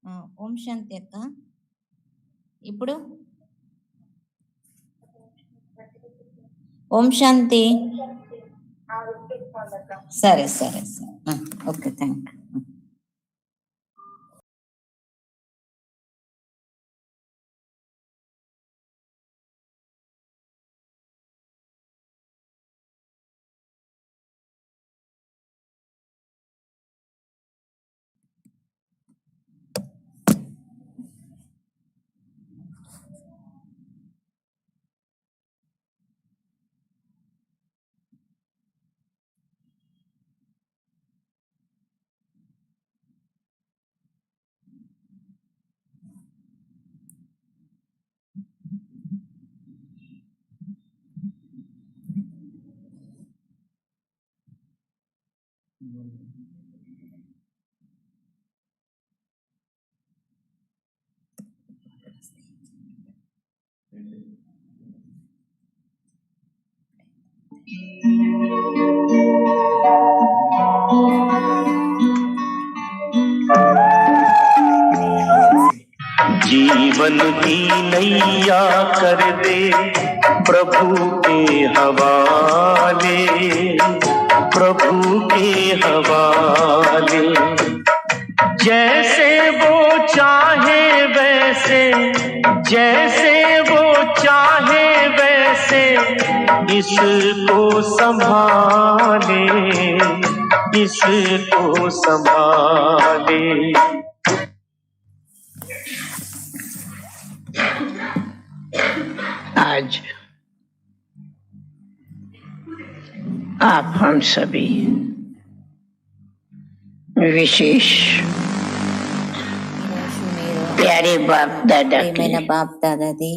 ఓం శాంతి అక్క. ఇప్పుడు ఓం శాంతి. సరే సరే సరే, ఓకే, థ్యాంక్ యూ. जीवन की नैया कर दे प्रभु के हवाले, प्रभु के हवाले। जैसे वो चाहे वैसे, जैसे वो चाहे वैसे इसको संभाले, इसको संभाले। आज आप हम सभी विशेष प्यारे बाप दादा ప్రియమైన బాప్ దాదాది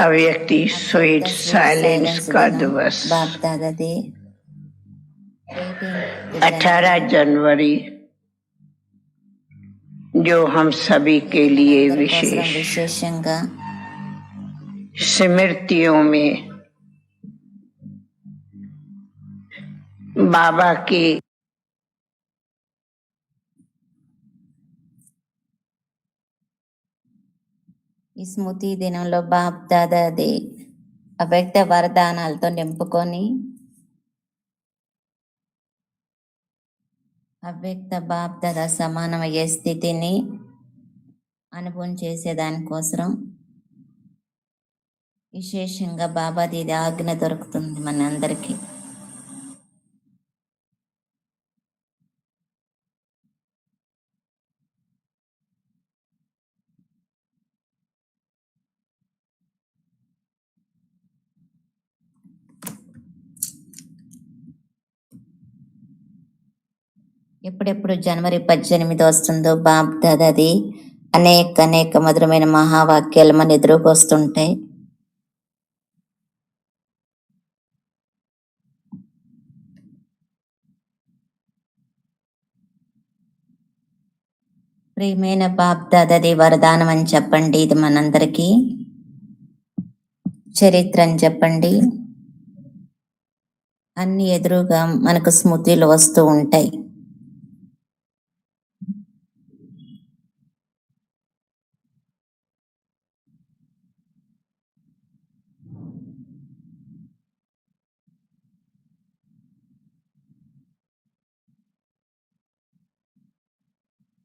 अव्यक्ति स्वीट साइलेंस का दिवस బాప్ దాదాది 18 जनवरी जो हम सभी के लिए विशेष విశేషంగా स्मृतियों में बाबा की ఈ స్మృతి దినంలో బాప్ దాదాది అవ్యక్త వరదానాలతో నింపుకొని అవ్యక్త బాప్ దాదా సమానమయ్యే స్థితిని అనుభవం చేసేదానికోసం విశేషంగా బాబాది ఇది ఆజ్ఞ దొరుకుతుంది మనందరికీ. ఎప్పుడెప్పుడు జనవరి 18 వస్తుందో బాప్ దాదాది అనేక మధురమైన మహావాక్యాలు మన ఎదురుకు వస్తుంటాయి. ప్రియమైన బాప్ దాదాది వరదానం అని చెప్పండి, ఇది మనందరికీ. చరిత్ర అని చెప్పండి, అన్ని ఎదురుగా మనకు స్మృతిలు వస్తూ ఉంటాయి.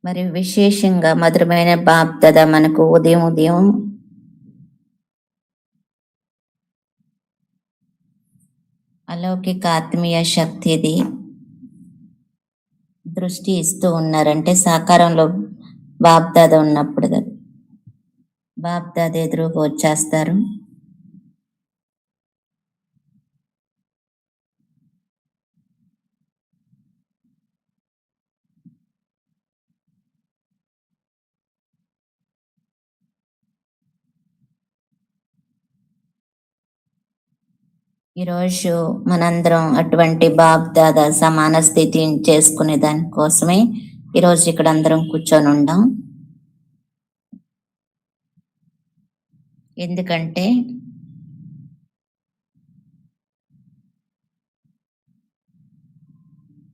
మరి విశేషంగా మధురమైన బాప్ దాదా మనకు ఉదయం అలౌకిక ఆత్మీయ శక్తిది దృష్టి ఇస్తూ ఉన్నారంటే సాకారంలో బాప్ దాదా ఉన్నప్పుడు బాప్ దాదా ఎదురుగా వచ్చేస్తారు. ఈరోజు మనందరం అటువంటి బాప్ దాదా సమాన స్థితిని చేసుకునే దానికోసమే ఈరోజు ఇక్కడ అందరం కూర్చొని ఉండాం. ఎందుకంటే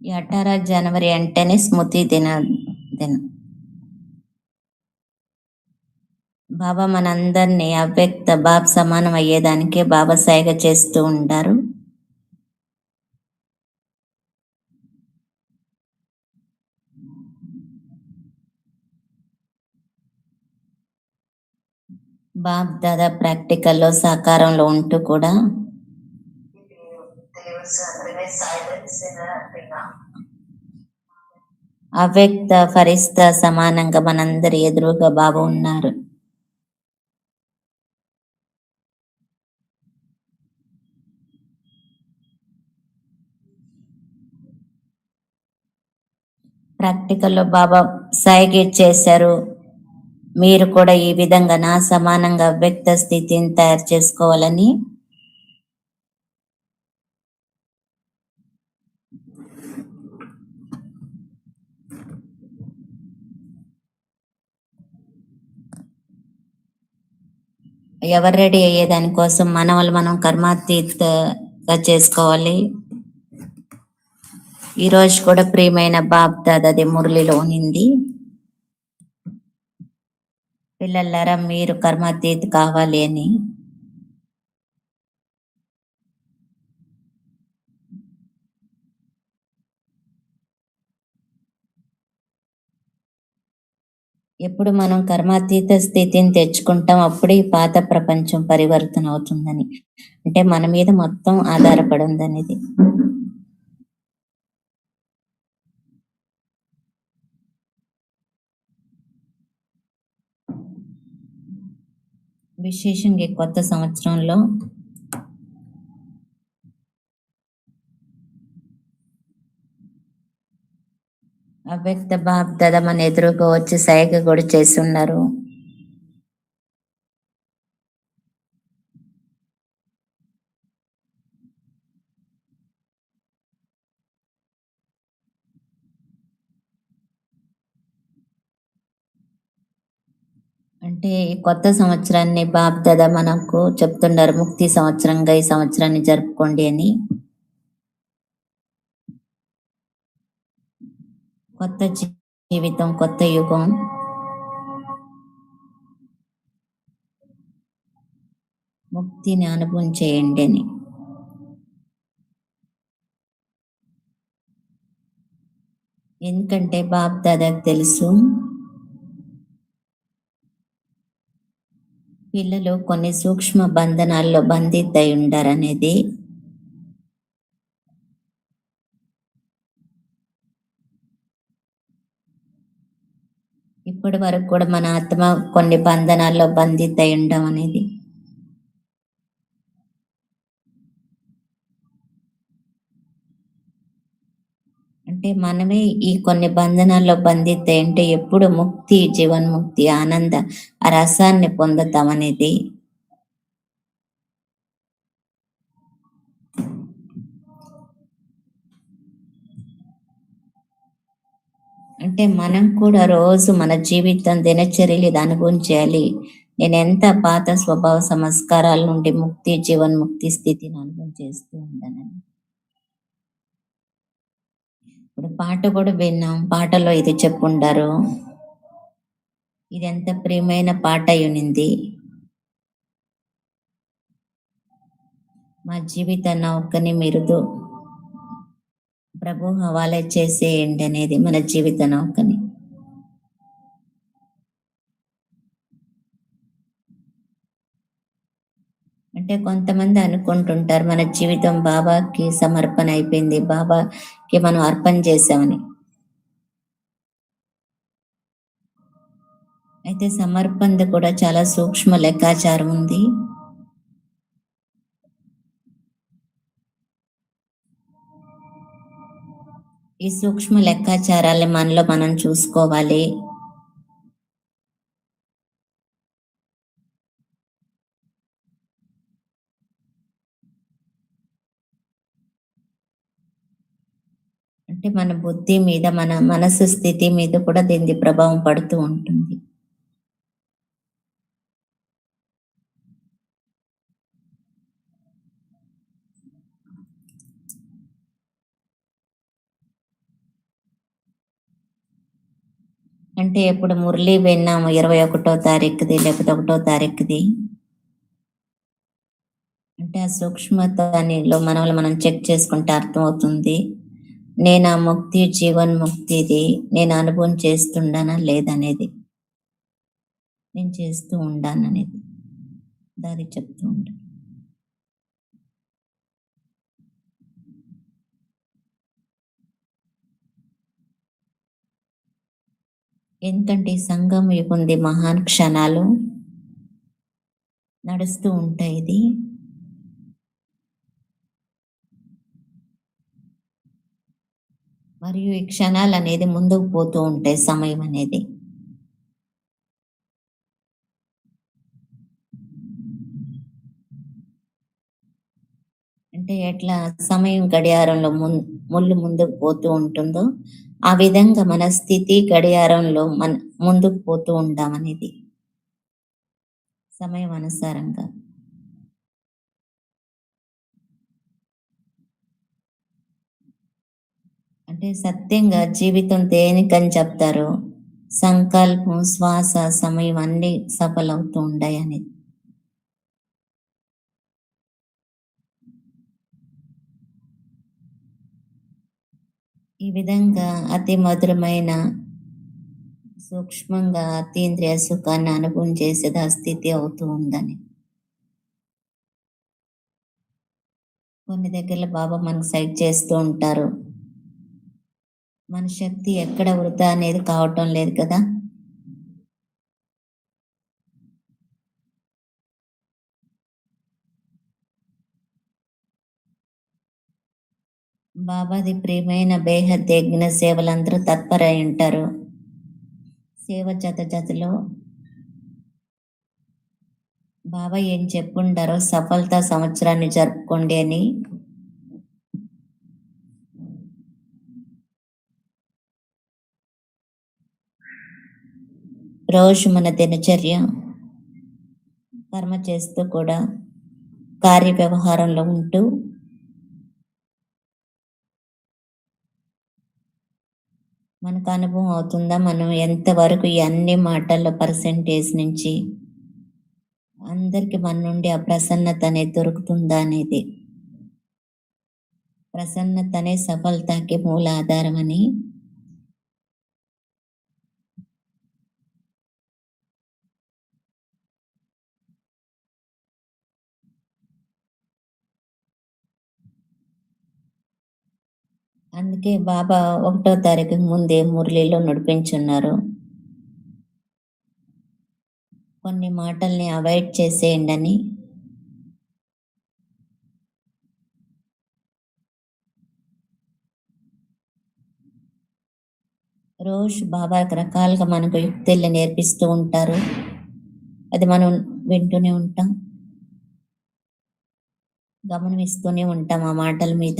ఈ 18 జనవరి అంటేనే స్మృతి దినం. బాబా మనందరినీ అవ్యక్త బాబ్ సమానం అయ్యేదానికే బాబా సైగ చేస్తూ ఉంటారు. బాబ్ దాదా ప్రాక్టికల్లో సాకారంలో ఉంటూ కూడా అవ్యక్త ఫరిస్తా సమానంగా మనందరి ఎదురుగా బాబా ఉన్నారు. ప్రాక్టికల్లో బాబా సైగ చేశారు, మీరు కూడా ఈ విధంగా నా సమానంగా అవ్యక్త స్థితిని తయారు చేసుకోవాలని. ఎవరు రెడీ అయ్యేదానికోసం మనం కర్మాతీతగా చేసుకోవాలి. ఈరోజు కూడా ప్రియమైన బాబ్ దాదాది మురళిలో ఉనింది, పిల్లలారా మీరు కర్మాతీత్ కావాలి అని. ఎప్పుడు మనం కర్మాతీత స్థితిని తెచ్చుకుంటాం అప్పుడే ఈ పాత ప్రపంచం పరివర్తన అవుతుందని, అంటే మన మీద మొత్తం ఆధారపడి ఉందనేది. విశేషంగా ఈ కొత్త సంవత్సరంలో అవ్యక్త బాబ్ దాదా మన ఎదురుగా వచ్చి సైగ కూడా చేసి ఉన్నారు. అంటే ఈ కొత్త సంవత్సరాన్ని బాబ్ దాదా మనకు చెప్తున్నారు, ముక్తి సంవత్సరంగా ఈ సంవత్సరాన్ని జరుపుకోండి అని. కొత్త జీవితం, కొత్త యుగం, ముక్తిని అనుభవం చేయండి అని. ఎందుకంటే బాబ్ దాదాకు తెలుసు, పిల్లలు కొన్ని సూక్ష్మ బంధనాల్లో బంధితై ఉండారనేది. ఇప్పటి వరకు కూడా మన ఆత్మ కొన్ని బంధనాల్లో బంధితై ఉండడం అనేది. అంటే మనమే ఈ కొన్ని బంధనాల్లో బంధితై అంటే ఎప్పుడు ముక్తి, జీవన్ముక్తి, ఆనంద ఆ రసాన్ని పొందుతామనేది. అంటే మనం కూడా రోజు మన జీవితం దినచర్యలు ఇది అనుభవం చేయాలి, నేను ఎంత పాత స్వభావ సంస్కారాల నుండి ముక్తి, జీవన్ముక్తి స్థితిని అనుభవం చేస్తూ ఉంటానని. ఇప్పుడు పాట కూడా విన్నాం, పాటలో ఇది చెప్పుండారు, ఇది ఎంత ప్రియమైన పాట అయ్యునింది. మా జీవిత నౌకని మీరు ప్రభు హవాలే చేసేయండి అనేది మన జీవిత నౌకని. అంటే కొంతమంది అనుకుంటుంటారు మన జీవితం బాబాకి సమర్పణ అయిపోయింది, బాబాకి మనం అర్పణ చేసామని. అయితే సమర్పణ కూడా చాలా సూక్ష్మ లెక్కాచారం ఉంది. ఈ సూక్ష్మ లెక్కాచారాన్ని మనలో మనం చూసుకోవాలి. అంటే మన బుద్ధి మీద, మన మనసు స్థితి మీద కూడా దీని ప్రభావం పడుతూ ఉంటుంది. అంటే ఇప్పుడు మురళి విన్నాము 21వ తారీఖుది లేకపోతే 1వ తారీఖుది. అంటే ఆ సూక్ష్మతలో మనల్ని మనం చెక్ చేసుకుంటే అర్థమవుతుంది. నేను ఆ ముక్తి జీవన్ముక్తిది నేను అనుభవం చేస్తుండానా లేదనేది. నేను చేస్తూ ఉండాననేది. దారి చెప్తూ ఉంటాను. ఎందుకంటే ఈ సంఘం ఉంది మహాన్ క్షణాలు నడుస్తూ ఉంటాయి. ఇది మరియు ఈ క్షణాలు అనేది ముందుకు పోతూ ఉంటాయి. సమయం అనేది అంటే ఎట్లా సమయం గడియారంలో ముళ్ళు ముందుకు పోతూ ఉంటుందో ఆ విధంగా మన స్థితి గడియారంలో మన ముందుకు పోతూ ఉంటామనేది సమయం అనుసారంగా. అంటే సత్యంగా జీవితం దేనికని చెప్తారు? సంకల్పం, శ్వాస, సమయం అన్ని సఫలవుతూ ఉంటాయి అనేది. ఈ విధంగా అతి మధురమైన సూక్ష్మంగా అతీంద్రియ సుఖాన్ని అనుభవం చేసేది ఆ స్థితి అవుతూ ఉందని. కొన్ని దగ్గరలో బాబా మనకు సైట్ చేస్తూ ఉంటారు. మన శక్తి ఎక్కడ వృధా అనేది కావటం లేదు కదా. బాబాది ప్రియమైన బేహద్ యజ్ఞ సేవలందరూ తత్పరై ఉంటారు. సేవ జతలో బాబా ఏం చెప్పుంటారో సఫలతా సంవత్సరాన్ని జరుపుకోండి అని. రోజు మన దినచర్య కర్మ చేస్తూ కూడా కార్య వ్యవహారంలో ఉంటూ మనకు అనుభవం అవుతుందా మనం ఎంతవరకు ఈ అన్ని మాటల్లో పర్సెంటేజ్ నుంచి అందరికి మన నుండి ఆ ప్రసన్నత అనేది దొరుకుతుందా అనేది. ప్రసన్నతనే సఫలతకి మూల ఆధారం అని. అందుకే బాబా 1వ తారీఖు ముందే మురళిలో నడిపించున్నారు. కొన్ని మాటల్ని అవాయిడ్ చేసేయండి అని. రోజు బాబా రకరకాలుగా మనకు యుక్తుల్ని నేర్పిస్తూ ఉంటారు. అది మనం వింటూనే ఉంటాం, గమనిస్తూనే ఉంటాం ఆ మాటల మీద.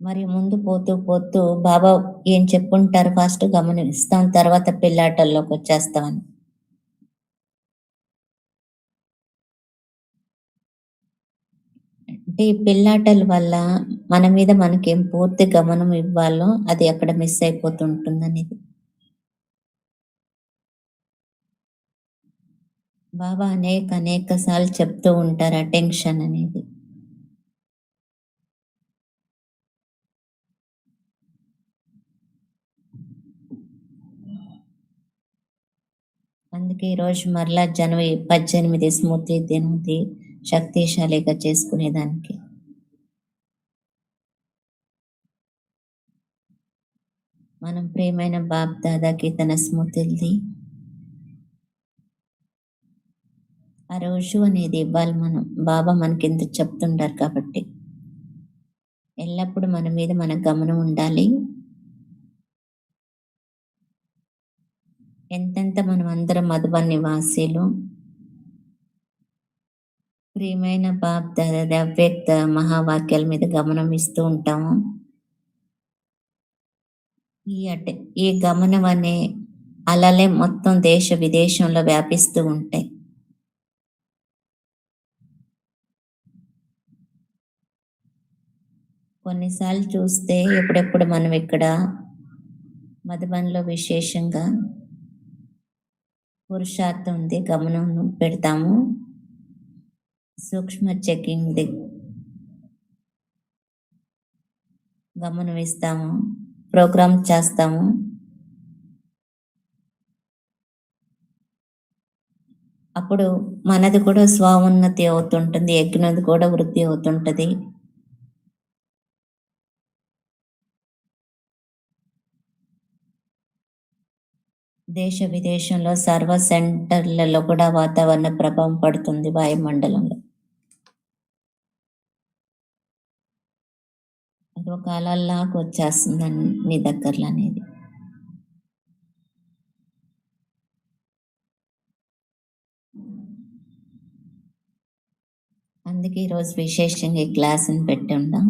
మరి ముందు పోతూ పోతూ బాబా ఏం చెప్పుంటారు ఫస్ట్ గమనిస్తాం, తర్వాత పిల్లాటల్లోకి వచ్చేస్తామని. అంటే ఈ పిల్లాటల వల్ల మన మీద మనకేం పూర్తి గమనం ఇవ్వాలో అది అక్కడ మిస్ అయిపోతుంటుంది అనేది. బాబా అనేక సార్లు చెప్తూ ఉంటారు అటెన్షన్ అనేది. అందుకే ఈరోజు మరలా జనవరి 18 స్మృతి దినది శక్తిశాలిగా చేసుకునేదానికి. మనం ప్రియమైన బాప్ దాదాకి తన స్మృతులది ఆ రోజు అనేది ఇవ్వాలి మనం. బాబా మనకి ఎంత చెప్తుంటారు కాబట్టి ఎల్లప్పుడూ మన మీద మన గమనం ఉండాలి. ఎంతెంత మనం అందరం మధుబన్ నివాసీలు ప్రియమైన బాప్ దాదా అవ్యక్త మహావాక్యాల మీద గమనం ఇస్తూ ఉంటాము. ఈ గమనం అనే అలలే మొత్తం దేశ విదేశంలో వ్యాపిస్తూ ఉంటాయి. కొన్నిసార్లు చూస్తే ఎప్పుడెప్పుడు మనం ఇక్కడ మధుబన్లో విశేషంగా పురుషార్థం ఉంది, గమనం పెడతాము. సూక్ష్మ చెకింగ్ గమనం ఇస్తాము, ప్రోగ్రామ్ చేస్తాము. అప్పుడు మనది కూడా స్వోన్నతి అవుతుంటుంది, యజ్ఞది కూడా వృద్ధి అవుతుంటది. దేశ విదేశంలో సర్వ సెంటర్లలో కూడా వాతావరణ ప్రభావం పడుతుంది వాయుమండలంలో. అది ఒక అలల్లాగా వచ్చేస్తుంది మీ దగ్గరలో అనేది. అందుకే ఈరోజు విశేషంగా ఈ క్లాసుని పెట్టి ఉన్నాం.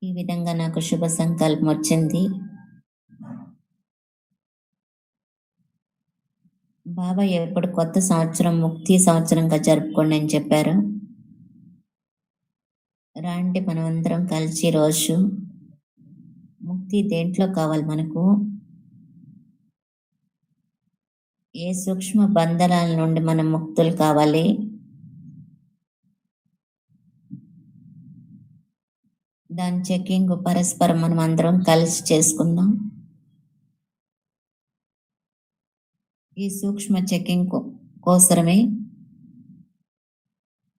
ఈ విధంగా నాకు శుభ సంకల్పం వచ్చింది. బాబా ఎప్పుడు కొత్త సంవత్సరం ముక్తి సంవత్సరంగా జరుపుకోండి అని చెప్పారు. రాండి మనం అందరం కలిసి రోజు ముక్తి దేంట్లో కావాలి మనకు, ఏ సూక్ష్మ బంధనాల నుండి మనం ముక్తులు కావాలి, దాని చెకింగ్ పరస్పరం మనం అందరం కలిసి చేసుకుందాం. ఈ సూక్ష్మ చెకింగ్ కోసమే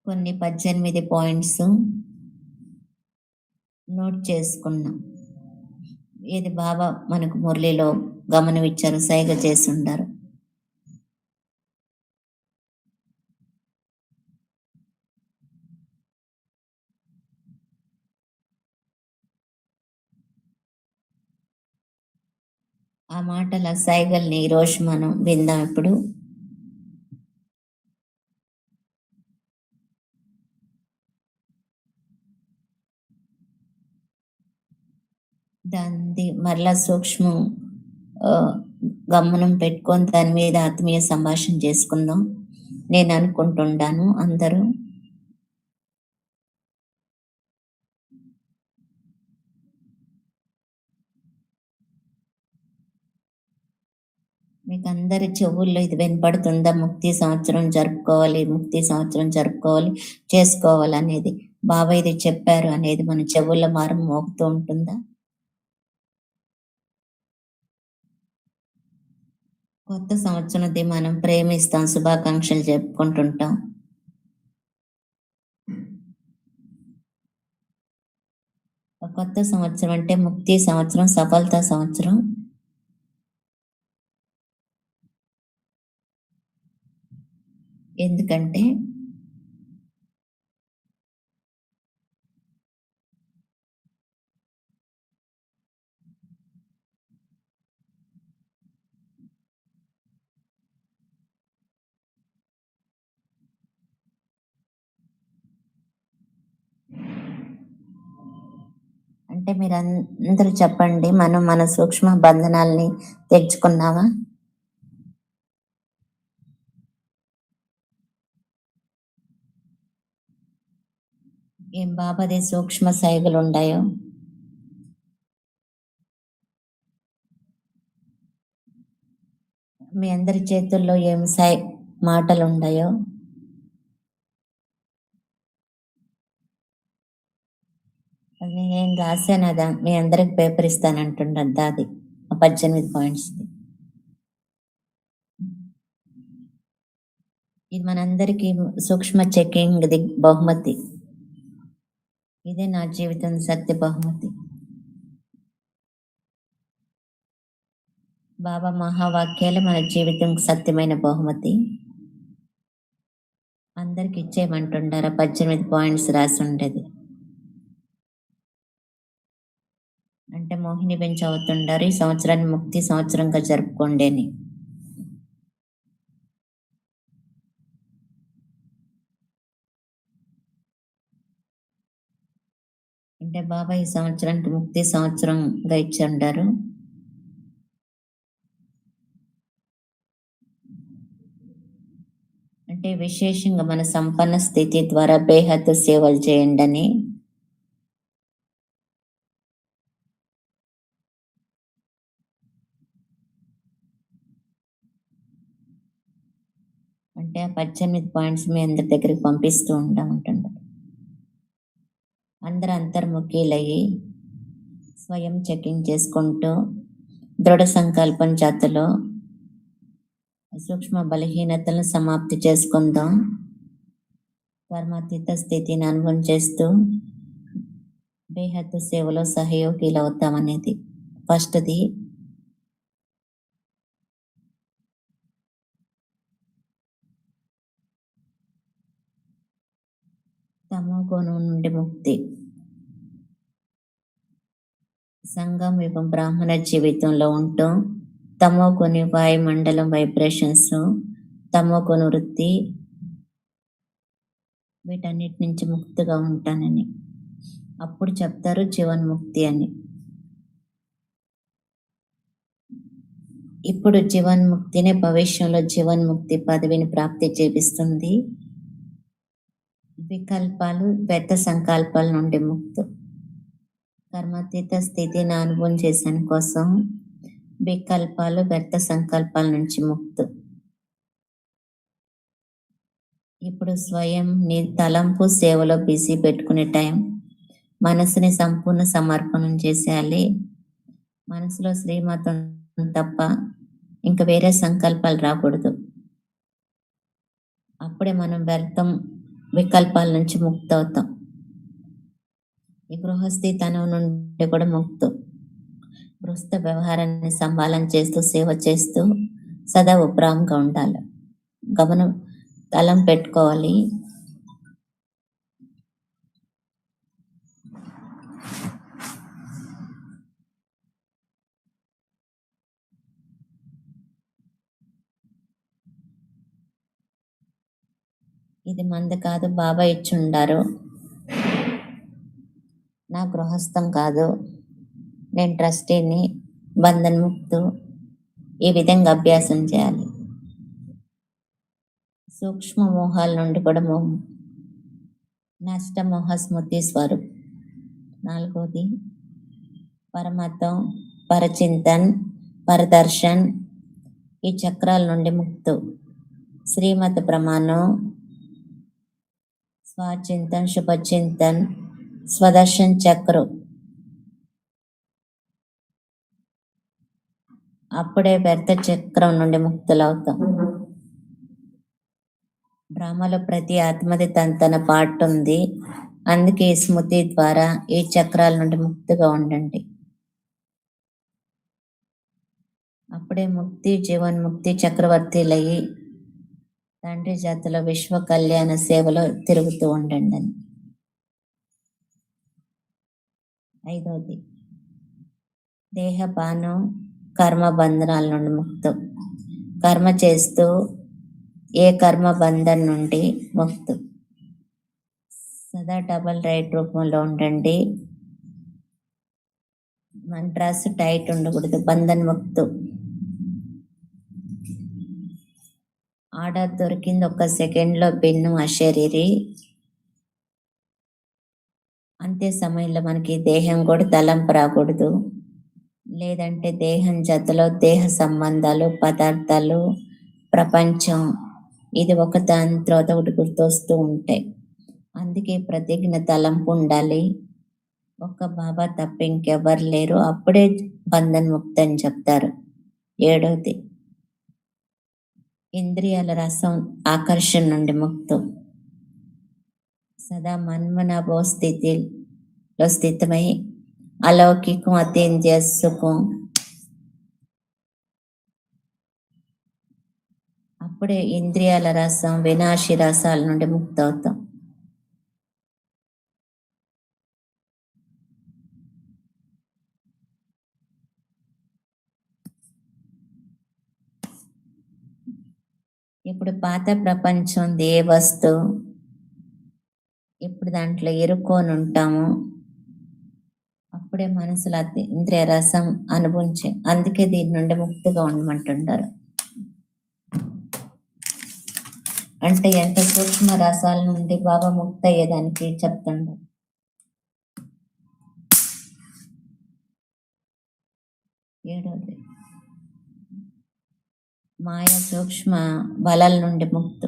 కొన్ని 18 పాయింట్స్ నోట్ చేసుకున్నాం. ఇది బాబా మనకు మురళిలో గమనం ఇచ్చారు, సైగ చేసి ఉండారు. ఆ మాటల సైగల్ని ఈరోజు మనం విందాం. ఇప్పుడు దాన్ని మరలా సూక్ష్మం గమనం పెట్టుకొని దాని మీద ఆత్మీయ సంభాషణ చేసుకుందాం. నేను అనుకుంటుండాను అందరూ మీకు అందరి చెవుల్లో ఇది వినపడుతుందా? ముక్తి సంవత్సరం జరుపుకోవాలి, ముక్తి సంవత్సరం జరుపుకోవాలి, చేసుకోవాలి అనేది బాబా ఇది చెప్పారు అనేది మన చెవుల్లో మారం మోగుతూ ఉంటుందా? కొత్త సంవత్సరంది మనం ప్రేమిస్తాం, శుభాకాంక్షలు చెప్పుకుంటుంటాం. కొత్త సంవత్సరం అంటే ముక్తి సంవత్సరం, సఫలతా సంవత్సరం. ఎందుకంటే మీరు అందరూ చెప్పండి, మనం మన సూక్ష్మ బంధనాల్ని తెచ్చుకున్నామా? ఏం బాబాది సూక్ష్మ సైగలు ఉన్నాయో మీ అందరి చేతుల్లో, ఏం మాటలు ఉన్నాయో అది నేను రాశాను. అదా మీ అందరికి పేపర్ ఇస్తానంటుండ అది 18 పాయింట్స్. ఇది మనందరికీ సూక్ష్మ చెకింగ్ బహుమతి. ఇదే నా జీవితం సత్య బహుమతి. బాబా మహావాక్యాలు మన జీవితం సత్యమైన బహుమతి. అందరికి ఇచ్చేయమంటుండారా? 18 పాయింట్స్ రాసి ఉండేది. అంటే మోహిని బెంచ్ అవుతుండారు, ఈ సంవత్సరాన్ని ముక్తి సంవత్సరంగా జరుపుకోండి అని. అంటే బాబా ఈ సంవత్సరానికి ముక్తి సంవత్సరంగా ఇచ్చి ఉండారు. అంటే విశేషంగా మన సంపన్న స్థితి ద్వారా బేహద్దు సేవలు చేయండి అని. 18 పాయింట్స్ మీ అందరి దగ్గరికి పంపిస్తూ ఉంటుంటారు. అందరు అంతర్ముఖీలయ్యి స్వయం చెకింగ్ చేసుకుంటూ దృఢ సంకల్పం జాతలో సూక్ష్మ బలహీనతలను సమాప్తి చేసుకుందాం. కర్మాతీత స్థితిని అనుభవం చేస్తూ బేహద్దు సేవలో సహయోగిలు అవుతామనేది ఫస్ట్ది. తమో గుణం నుండి ముక్తి. సంఘం యుగం బ్రాహ్మణ జీవితంలో ఉంటూ తమో గుణి వాయుమండలం వైబ్రేషన్స్, తమో గుణ వృత్తి, వీటన్నిటి నుంచి ముక్తిగా ఉంటానని అప్పుడు చెప్తారు జీవన్ముక్తి అని. ఇప్పుడు జీవన్ముక్తినే భవిష్యంలో జీవన్ముక్తి పదవిని ప్రాప్తి చేపిస్తుంది. వికల్పాలు వ్యర్థ సంకల్పాల నుండి ముక్తి. కర్మాతీత స్థితిని అనుభవం చేసిన కోసం వికల్పాలు వ్యర్థ సంకల్పాల నుంచి ముక్తి. ఇప్పుడు స్వయం తలంపు సేవలో బిజీ పెట్టుకునే టైం. మనసుని సంపూర్ణ సమర్పణం చేసేయాలి. మనసులో శ్రీమతం తప్ప ఇంకా వేరే సంకల్పాలు రాకూడదు. అప్పుడే మనం వ్యర్థం వికల్పాల నుంచి ముక్తి అవుతాం. ఈ గృహస్థి తనం నుండి కూడా ముక్తు. గృహస్థ వ్యవహారాన్ని సంభాళన చేస్తూ సేవ చేస్తూ సదా ఉప్రాంగా ఉండాలి. గమనం తలం పెట్టుకోవాలి. ఇది మంది కాదు, బాబా ఇచ్చుండారు. నా గృహస్థం కాదు, నేను ట్రస్టీని, బంధన్ముక్తు. ఈ విధంగా అభ్యాసం చేయాలి. సూక్ష్మ మోహాల నుండి కూడా నష్ట మోహ స్మృతి స్వరూప్. 4వది పరమతం, పరచింతన్, పరదర్శన్. ఈ చక్రాల నుండి ముక్తు. శ్రీమత ప్రమాణం, స్వచింతన్, శుభచింతన్, స్వదర్శన్ చక్రం. అప్పుడే వ్యర్థ చక్రం నుండి ముక్తులవుతాం. డ్రామాలో ప్రతి ఆత్మది తన పార్ట్ ఉంది. అందుకే ఈ స్మృతి ద్వారా ఈ చక్రాల నుండి ముక్తిగా ఉండండి. అప్పుడే ముక్తి జీవన్ముక్తి చక్రవర్తులయ్యి తండ్రి జాతిలో విశ్వ కళ్యాణ సేవలో తిరుగుతూ ఉండండి అని. 5వది దేహపానం, కర్మ బంధనాల నుండి ముక్తం. కర్మ చేస్తూ ఏ కర్మ బంధన్ నుండి ముక్తు. సదా డబల్ రైట్ రూపంలో ఉండండి. మంట్రాస్ టైట్ ఉండకూడదు. బంధన్ ముక్తు. ఆర్డర్ దొరికింది 1 సెకండ్లో బిన్ను అశరీరి. అంతే సమయంలో మనకి దేహం కూడా తలంపు రాకూడదు. లేదంటే దేహం జతలో దేహ సంబంధాలు, పదార్థాలు, ప్రపంచం ఇది ఒక దాని తర్వాత ఒకటి గుర్తొస్తూ ఉంటాయి. అందుకే ప్రతిజ్ఞ తలంపు ఉండాలి. ఒక్క బాబా తప్ప ఇంకెవరు లేరు. అప్పుడే బంధన్ ముక్తి అని చెప్తారు. 7వది ఇంద్రియాల రసం ఆకర్షణ నుండి ముక్తు. సదా మన్మనాభో స్థితిలో స్థితమై అలౌకికం, అతీంద్రియ సుఖం. అప్పుడే ఇంద్రియాల రసం, వినాశీ రసాల నుండి ముక్తి అవుతాం. ఇప్పుడు పాత ప్రపంచం ఏ వస్తువు, ఇప్పుడు దాంట్లో ఇరుక్కొని ఉంటాము. అప్పుడే మనసులో ఇంద్రియ రసం అనుభవించే. అందుకే దీని నుండి ముక్తిగా ఉండమంటుంటారు. అంటే ఎంత సూక్ష్మ రసాల నుండి బాబా ముక్తి అయ్యేదానికి చెప్తుండ్రు. 7వది మాయ సూక్ష్మ బలాల నుండి ముక్తు.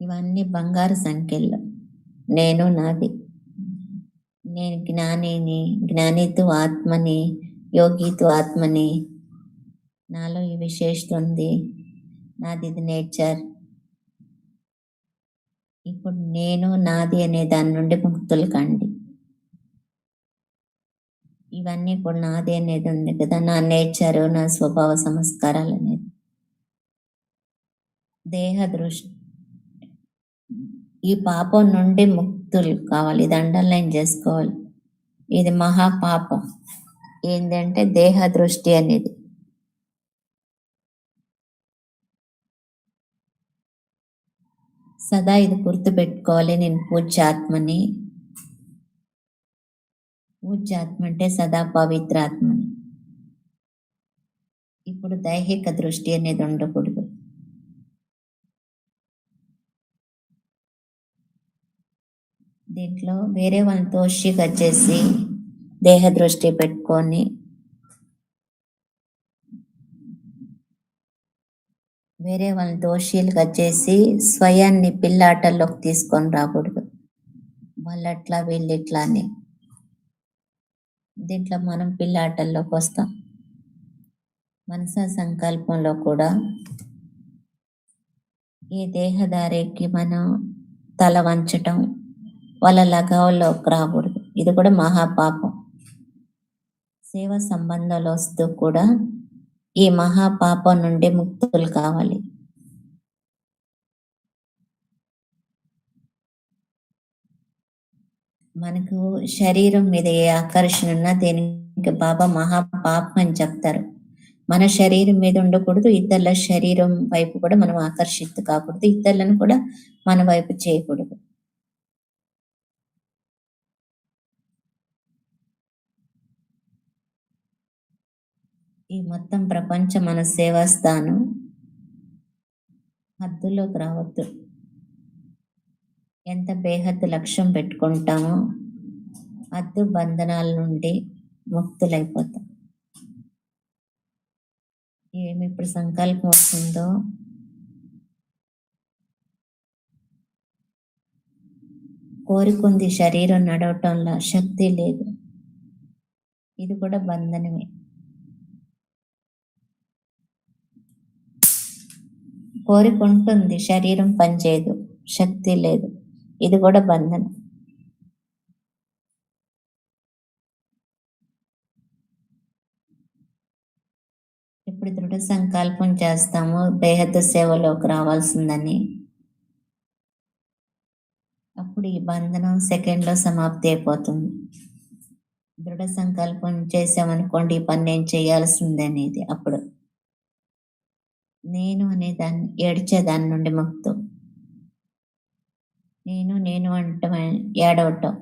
ఇవన్నీ బంగారు సంఖ్యల్లో. నేను నాది, నేను జ్ఞానిని, జ్ఞానితో ఆత్మని, యోగితో ఆత్మని, నాలో ఈ విశేషత ఉంది, నాది ఇది నేచర్. ఇప్పుడు నేను నాది అనే దాని నుండి ముక్తులు కండి. ఇవన్నీ కూడా నాది అనేది ఉంది కదా, నా నేచరు, నా స్వభావ సంస్కారాలు అనేది. దేహ దృష్టి, ఈ పాపం నుండి ముక్తులు కావాలి. ఇది అండర్లైన్ చేసుకోవాలి. ఇది మహాపాపం ఏంటంటే దేహ దృష్టి అనేది. సదా ఇది గుర్తు పెట్టుకోవాలి. నేను పూజ్యాత్మని. పూజ్యాత్మ అంటే సదా పవిత్రాత్మని. ఇప్పుడు దైహిక దృష్టి అనేది ఉండకూడదు. దీంట్లో వేరే వాళ్ళని తోషిగా చేసి దేహ దృష్టి పెట్టుకొని వేరే వాళ్ళని దోషులుగా చేసి స్వయాన్ని పిల్లాటల్లోకి తీసుకొని రాకూడదు. వాళ్ళట్లా వీళ్ళిట్లా అని. దీంట్లో మనం పిల్లాటల్లోకి వస్తాం. మనసా సంకల్పంలో కూడా ఈ దేహదారికి మనం తల వంచటం, వాళ్ళ లగావుల్లోకి రాకూడదు. ఇది కూడా మహాపాపం. సేవ సంబంధాలు వస్తూ కూడా ఈ మహాపాపం నుండి ముక్తులు కావాలి. మనకు శరీరం మీద ఏ ఆకర్షణ ఉన్నా దీనికి బాబా మహాపాపం అని చెప్తారు. మన శరీరం మీద ఉండకూడదు, ఇతరుల శరీరం వైపు కూడా మనం ఆకర్షితు కాకూడదు, ఇతరులను కూడా మన వైపు చేయకూడదు. ఈ మొత్తం ప్రపంచం మన సేవా స్థానం. హద్దులోకి రావద్దు. ఎంత బేహద్దు లక్ష్యం పెట్టుకుంటామో హద్దు బంధనాల నుండి ముక్తులైపోతాం. ఏమి ఇప్పుడు సంకల్పం వస్తుందో కోరికుంది శరీరం నడవటంలో శక్తి లేదు, ఇది కూడా బంధనమే. కోరికుంటుంది, శరీరం పనిచేయదు, శక్తి లేదు, ఇది కూడా బంధనం. ఇప్పుడు దృఢ సంకల్పం చేస్తాము బేహద్దు సేవలోకి రావాల్సిందని. అప్పుడు ఈ బంధనం సెకండ్లో సమాప్తి అయిపోతుంది. దృఢ సంకల్పం చేసామనుకోండి, ఈ పని నేను చేయాల్సిందనేది. అప్పుడు నేను అనే దాన్ని ఏడ్చేదాని నుండి ముక్తం. నేను నేను అంటాం, ఏడవటం.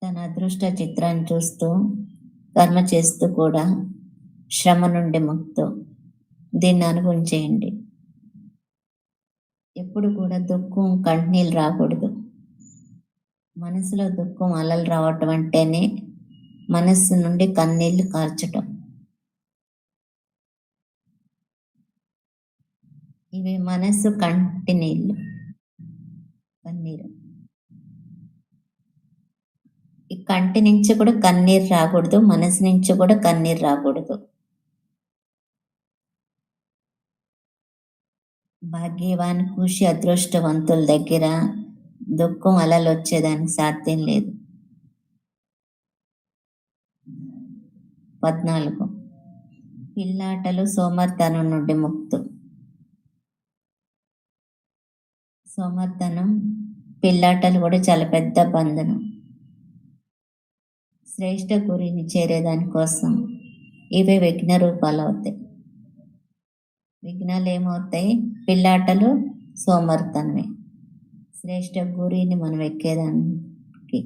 తన అదృష్ట చిత్రాన్ని చూస్తూ కర్మ చేస్తూ కూడా శ్రమ నుండి ముక్తం. దీన్ని అనుభవించేయండి. ఎప్పుడు కూడా దుఃఖం కన్నీళ్ళు రాకూడదు. మనసులో దుఃఖం అలలు రావటం అంటేనే మనస్సు నుండి కన్నీళ్లు కార్చటం. ఇవి మనస్సు కంటి నీళ్ళు, కన్నీరు. ఈ కంటి నుంచి కూడా కన్నీరు రాకూడదు, మనసు నుంచి కూడా కన్నీరు రాకూడదు. భాగ్యవాన్ ఖుషి అదృష్టవంతుల దగ్గర దుఃఖం అలలు వచ్చేదానికి సాధ్యం లేదు. 14 పిల్లాటలు సోమర్తనం నుండి ముక్తు. సోమర్తనం, పిల్లాటలు కూడా చాలా పెద్ద బంధనం. శ్రేష్ఠ గురిని చేరేదానికోసం ఇవే విఘ్న రూపాలు అవుతాయి. విఘ్నాలు ఏమవుతాయి? పిల్లాటలు, సోమర్తనమే. శ్రేష్ఠ గురిని మనం ఎక్కేదానికి.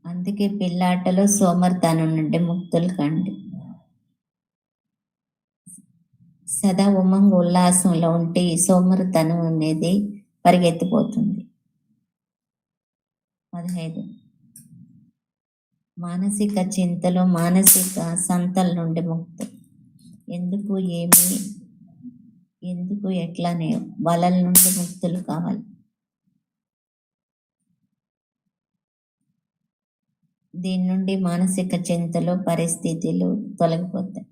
అందుకే పిల్లాటలు సోమర్తనం నుండి ముక్తులు కండి. సదా ఉమంగ ఉల్లాసంలో ఉంటే ఈ సోమర్తనం అనేది పరిగెత్తిపోతుంది. 15 మానసిక చింతలు, మానసిక సంతల నుండి ముక్తి. ఎందుకు, ఏమి, ఎందుకు, ఎట్లానే వలల నుండి ముక్తులు కావాలి. దీని నుండి మానసిక చింతలు, పరిస్థితులు తొలగిపోతాయి.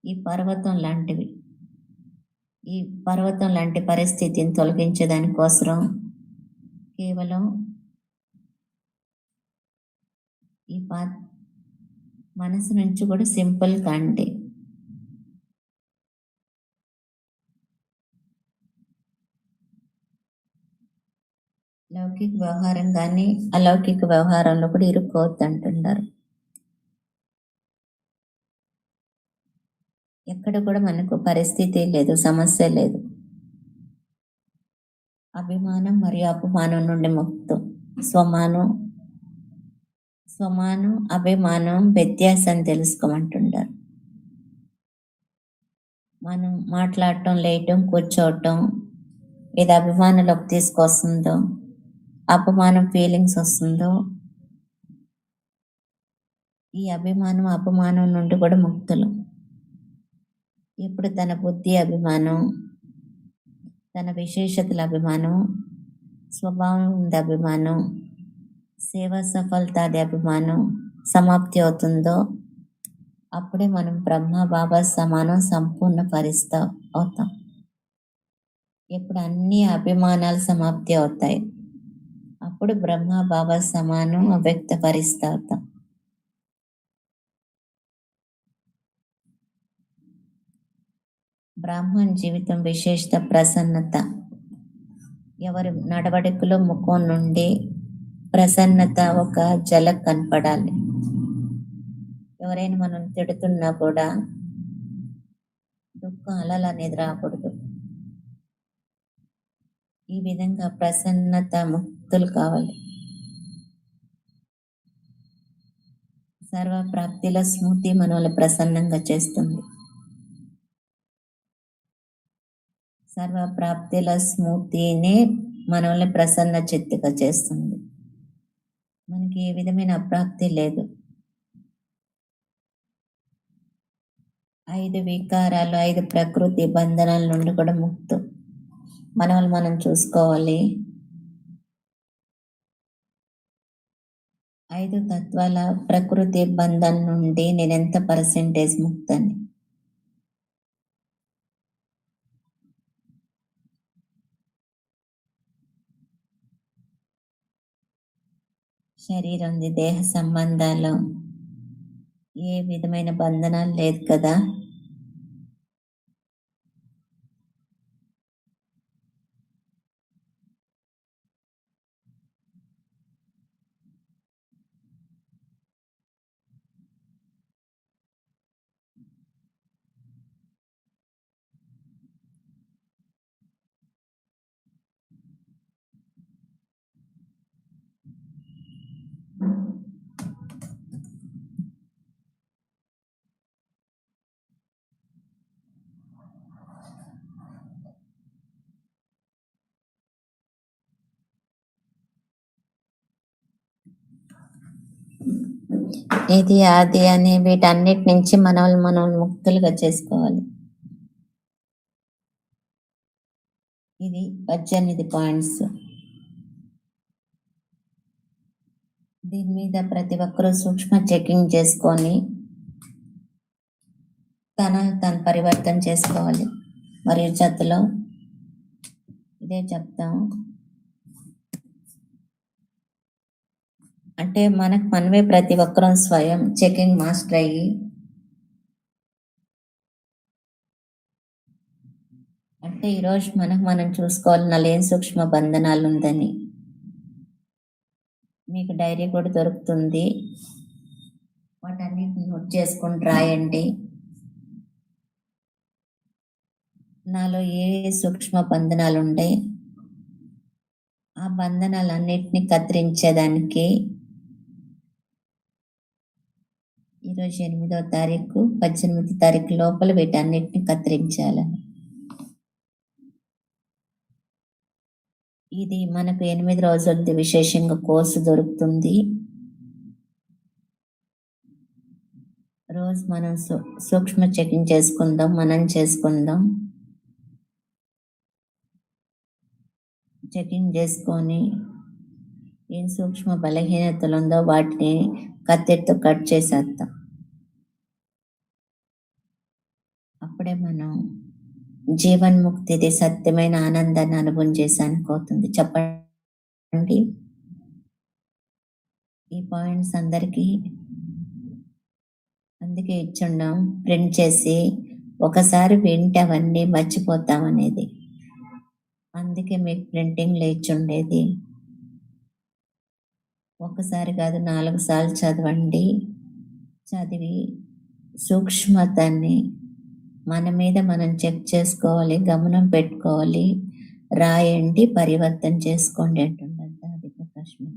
ఈ పర్వతం లాంటివి, ఈ పర్వతం లాంటి పరిస్థితిని తొలగించేదానికోసం కేవలం ఈ మనసు నుంచి కూడా సింపుల్ కాండి. లౌకిక వ్యవహారం కానీ అలౌకిక వ్యవహారంలో కూడా ఇరుక్కోవద్దు అంటున్నారు. ఎక్కడ కూడా మనకు పరిస్థితి లేదు, సమస్య లేదు. అభిమానం మరియు అపమానం నుండి ముక్తం. స్వమానం అభిమానం వ్యత్యాసం తెలుసుకోమంటుంటారు. మనం మాట్లాడటం, లేయటం, కూర్చోవటం, ఇది అభిమానంలోకి తీసుకొస్తుందో, అపమానం ఫీలింగ్స్ వస్తుందో, ఈ అభిమానం అపమానం నుండి కూడా ముక్తులు. ఇప్పుడు తన బుద్ధి అభిమానం, తన విశేషతల అభిమానం, స్వభావం ఉంది అభిమానం, సేవా సఫలత అది అభిమానం సమాప్తి అవుతుందో అప్పుడే మనం బ్రహ్మ బాబా సమానం సంపూర్ణ పరిస్థితి అవుతాం. ఎప్పుడు అన్ని అభిమానాలు సమాప్తి అవుతాయి అప్పుడు బ్రహ్మ బాబా సమానం అవ్యక్త పరిస్థితి అవుతాం. బ్రాహ్మణ్ జీవితం విశేషత ప్రసన్నత. ఎవరి నడవడికలో ముఖం నుండి ప్రసన్నత ఒక జలక్ కనపడాలి. ఎవరైనా మనం తిడుతున్నా కూడా దుఃఖం అలలు అనేది రాకూడదు. ఈ విధంగా ప్రసన్నత ముక్తులు కావాలి. సర్వప్రాప్తిల స్మృతి మనల్ని ప్రసన్నంగా చేస్తుంది. సర్వప్రాప్తిల స్మృతినే మనల్ని ప్రసన్న చిత్తుగా చేస్తుంది. మనకి ఏ విధమైన అప్రాప్తి లేదు. 5 వికారాలు, 5 ప్రకృతి బంధనాల నుండి కూడా ముక్తం. మనల్ని మనం చూసుకోవాలి. 5 తత్వాల ప్రకృతి బంధం నుండి నేను ఎంత పర్సెంటేజ్ ముక్తాన్ని. శరీరం ఉంది, దేహ సంబంధాలు, ఏ విధమైన బంధనాలు లేదు కదా. ఇది అది అని వీటన్నిటి నుంచి మనం ముక్తులుగా చేసుకోవాలి. ఇది 18 పాయింట్స్. దీని మీద ప్రతి ఒక్కరూ సూక్ష్మ చెకింగ్ చేసుకొని తను పరివర్తన చేసుకోవాలి. మరియు జతలో ఇదే చెప్తాం. అంటే మనకు మనమే ప్రతి ఒక్కరం స్వయం చెకింగ్ మాస్టర్ అయ్యి అంటే ఈరోజు మనం చూసుకోవాలి నాలో ఏం సూక్ష్మ బంధనాలు ఉందని. మీకు డైరీ కూడా దొరుకుతుంది, వాటన్నిటిని నోట్ చేసుకొని రాయండి. నాలో ఏ సూక్ష్మ బంధనాలు ఉండే ఆ బంధనాలన్నిటిని కత్తిరించేదానికి ఈరోజు 8వ తారీఖు 18వ తారీఖు లోపల వీటన్నిటిని కత్తిరించాలని. ఇది మనకు 8 రోజులది విశేషంగా కోర్సు దొరుకుతుంది. రోజు మనం సూక్ష్మ చెకింగ్ చేసుకుందాం, మనం చేసుకుందాం. చెకింగ్ చేసుకొని ఏం సూక్ష్మ బలహీనతలు ఉందో వాటిని కత్తెరతో కట్ చేసేద్దాం. అప్పుడే మనం జీవన్ముక్తిది సత్యమైన ఆనందాన్ని అనుభవం చేసానికి అవుతుంది. చెప్పండి. ఈ పాయింట్స్ అందరికీ అందుకే ఇచ్చున్నాం, ప్రింట్ చేసి ఒకసారి వింటే అవన్నీ మర్చిపోతాం అనేది. అందుకే మీకు ప్రింటింగ్లో ఇచ్చుండేది. ఒకసారి కాదు 4 సార్లు చదవండి. చదివి సూక్ష్మతని మన మీద మనం చెక్ చేసుకోవాలి, గమనం పెట్టుకోవాలి, రాయండి, పరివర్తన చేసుకోండి అంటుండద్దు అది ప్రకాశం.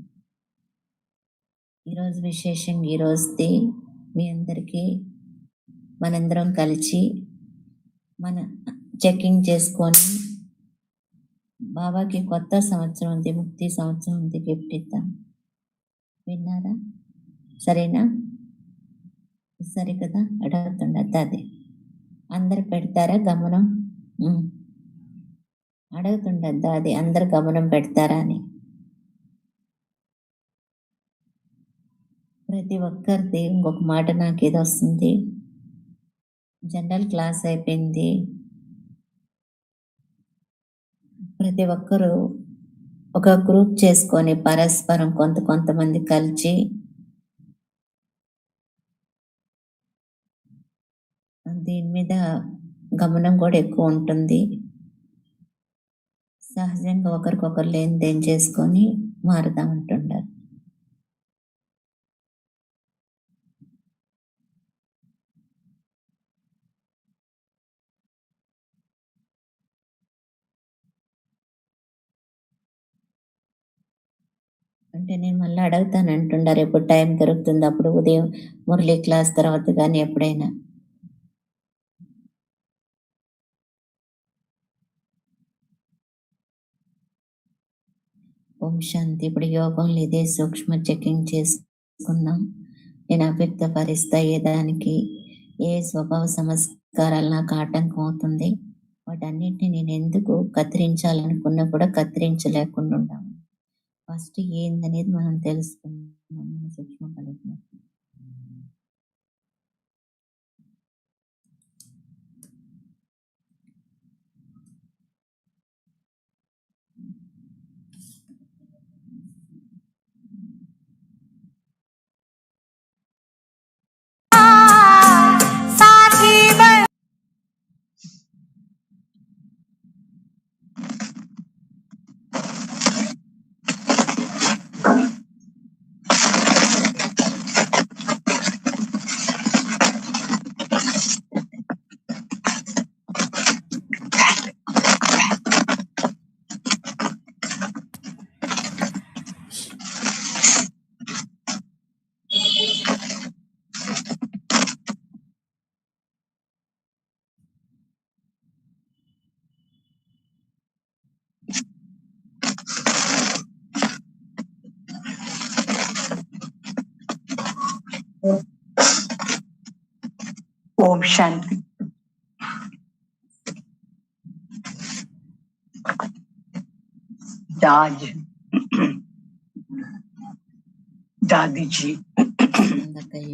ఈరోజు విశేషంగా ఈరోజుది మీ అందరికీ మనందరం కలిసి మన చెకింగ్ చేసుకొని బాబాకి కొత్త సంవత్సరం ఉంది, ముక్తి సంవత్సరం ఉంది, గిఫ్ట్ ఇద్దాం. విన్నారా? సరేనా? సరే కదా, అడుగుతుండద్దు అది. అందరు పెడతారా గమనం? అడుగుతుండద్దా అది అందరు గమనం పెడతారా అని. ప్రతి ఒక్కరిది ఇంకొక మాట నాకు ఏదో వస్తుంది. జనరల్ క్లాస్ అయిపోయింది. ప్రతి ఒక్కరూ ఒక గ్రూప్ చేసుకొని పరస్పరం కొంతమంది కలిసి దీని మీద గమనం కూడా ఎక్కువ ఉంటుంది. సహజంగా ఒకరికొకరు లేనిదేం చేసుకొని మారుతా ఉంటుండారు. అంటే నేను మళ్ళీ అడుగుతాను అంటుండారు, ఎప్పుడు టైం దొరుకుతుంది అప్పుడు, ఉదయం మురళి క్లాస్ తర్వాత కానీ ఎప్పుడైనా. ఓం శాంతి. ఇప్పుడు యోగంలో ఇదే సూక్ష్మ చెకింగ్ చేసుకున్నాం. నేను అవ్యక్తపరిస్తా దానికి ఏ స్వభావ సంస్కారాలు నాకు ఆటంకం అవుతుంది, వాటన్నిటిని నేను ఎందుకు కత్తిరించాలనుకున్నా కూడా కత్తిరించలేకుండా ఉంటాము. ఫస్ట్ ఏందనేది మనం తెలుసుకున్నాం. మన సూక్ష్మ బలహీనత. ओम शांति। दाज दादी जी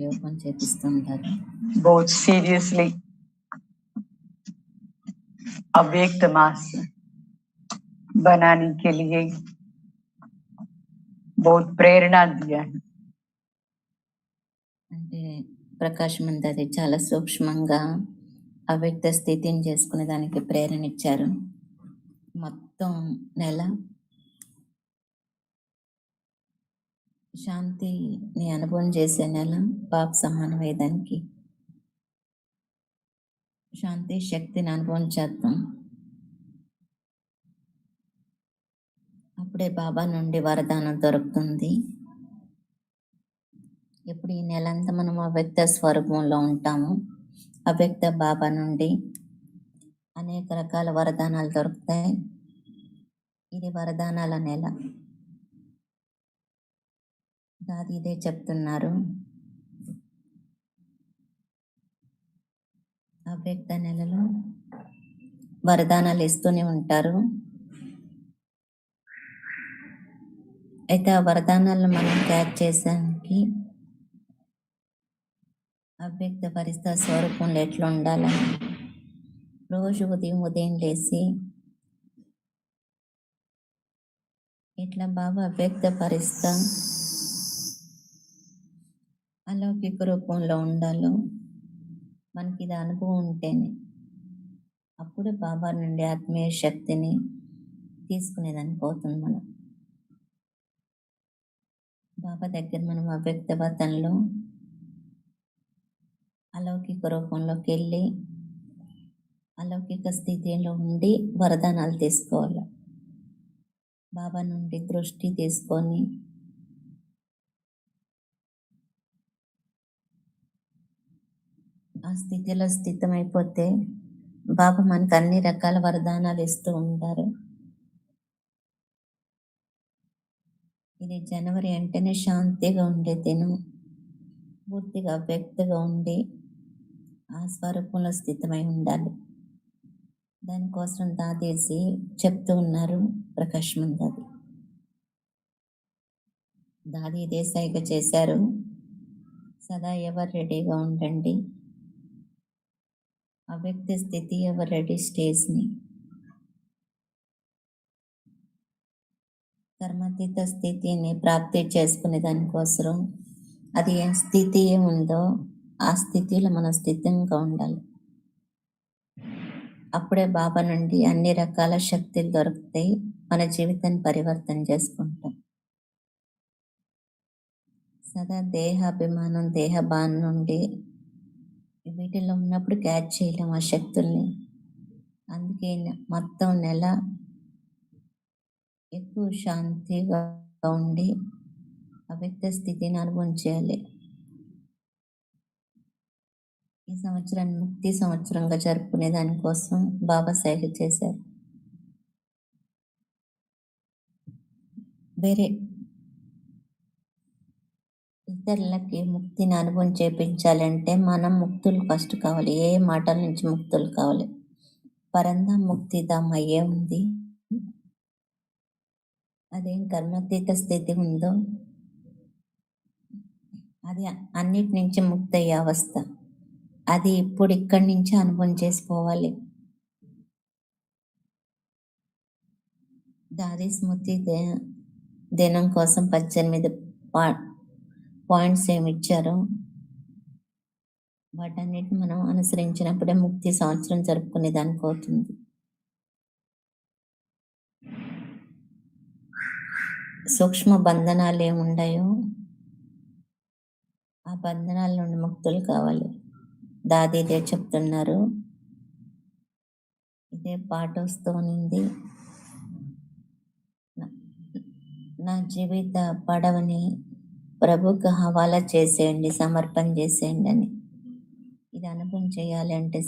యోగం చేపిస్తుంటారు. बहुत सीरियसली अव्यक्त मास बनाने के लिए बहुत प्रेरणा दिया है। అంటే ప్రకాశం అంతా అది చాలా సూక్ష్మంగా అవ్యక్త స్థితిని చేసుకునే దానికి ప్రేరణ ఇచ్చారు. మొత్తం నెల శాంతిని అనుభవం చేసే నెల పాప సమానం వేదానికి శాంతి శక్తిని అనుభవం చేద్దాం. అప్పుడే బాబా నుండి వరదానం దొరుకుతుంది. ఇప్పుడు ఈ నెలంతా మనం అవ్యక్త స్వరూపంలో ఉంటాము. అవ్యక్త బాబా నుండి అనేక రకాల వరదానాలు దొరుకుతాయి. ఇది వరదానాల నెల. దాది ఇదే చెప్తున్నారు. అవ్యక్త నెలలో వరదానాలు ఇస్తూనే ఉంటారు. అయితే ఆ వరదానాలను మనం క్యాచ్ చేసానికి అవ్యక్త పరిస్థితి స్వరూపంలో ఎట్లా ఉండాలని రోజు ఉదయం లేచి ఇట్లా బాబా అవ్యక్త పరిస్థితి అలౌకిక రూపంలో ఉండాలో మనకి ఇది అనుభవం ఉంటేనే అప్పుడు బాబా నుండి ఆత్మీయ శక్తిని తీసుకునేదానికి అవుతుంది. మనం బాబా దగ్గర మనం అవ్యక్తవతంలో అలౌకిక రూపంలోకి వెళ్ళి అలౌకిక స్థితిలో ఉండి వరదానాలు తీసుకోవాలి. బాబా నుండి దృష్టి తీసుకొని ఆ స్థితిలో స్థితమైపోతే బాబా మనకు అన్ని రకాల వరదానాలు ఇస్తూ ఉంటారు. ఇది జనవరి అంటేనే శాంతిగా ఉండే దినం, పూర్తిగా అవ్యక్తగా ఉండి ఆ స్వరూపంలో స్థితమై ఉండాలి. దానికోసం దాదేసి చెప్తూ ఉన్నారు ప్రకాష్ మందాది. దాది ఇదే సైగ చేశారు, సదా ఎవరు రెడీగా ఉండండి. అవ్యక్త స్థితి ఎవరు రెడీ స్టేజ్ని కర్మాతీత స్థితిని ప్రాప్తి చేసుకునే దానికోసం అది ఏ స్థితి ఏముందో ఆ స్థితిలో మనం స్థితంగా ఉండాలి. అప్పుడే బాబా నుండి అన్ని రకాల శక్తులు దొరుకుతాయి. మన జీవితాన్ని పరివర్తన చేసుకుంటాం. సదా దేహాభిమానం దేహభానం నుండి వీటిల్లో ఉన్నప్పుడు క్యాచ్ చేయలేము ఆ శక్తుల్ని. అందుకే మొత్తం నెల ఎక్కువ శాంతిగా ఉండి అవ్యక్త స్థితిని అనుభవం చేయాలి. ఈ సంవత్సరాన్ని ముక్తి సంవత్సరంగా జరుపుకునే దానికోసం బాబా సైగ చేశారు. వేరే ఇతరులకి ముక్తిని అనుభవం చేపించాలంటే మనం ముక్తులు ఫస్ట్ కావాలి. ఏ మాటల నుంచి ముక్తులు కావాలి? పరంధాం ముక్తిధామ్ అయ్యే ఉంది. అదేం కర్మాతీత స్థితి ఉందో అది అన్నిటి నుంచి ముక్తి అయ్యే అవస్థ. అది ఇప్పుడు ఇక్కడి నుంచి అనుభవం చేసుకోవాలి. దాది స్మృతి దినం కోసం 18 పాయింట్స్ ఏమి ఇచ్చారో వాటన్నిటిని మనం అనుసరించినప్పుడే ముక్తి సంవత్సరం జరుపుకునే దానికి అవుతుంది. సూక్ష్మ బంధనాలు ఏముండాయో ఆ బంధనాల నుండి ముక్తులు కావాలి. దాది ఇదే చెప్తున్నారు. ఇదే పాట వస్తూ ఉంది, నా జీవిత పడవని ప్రభుకి హవాలా చేసేయండి, సమర్పణ చేసేయండి అని. ఇది అనుభవం చేయాలి అంటే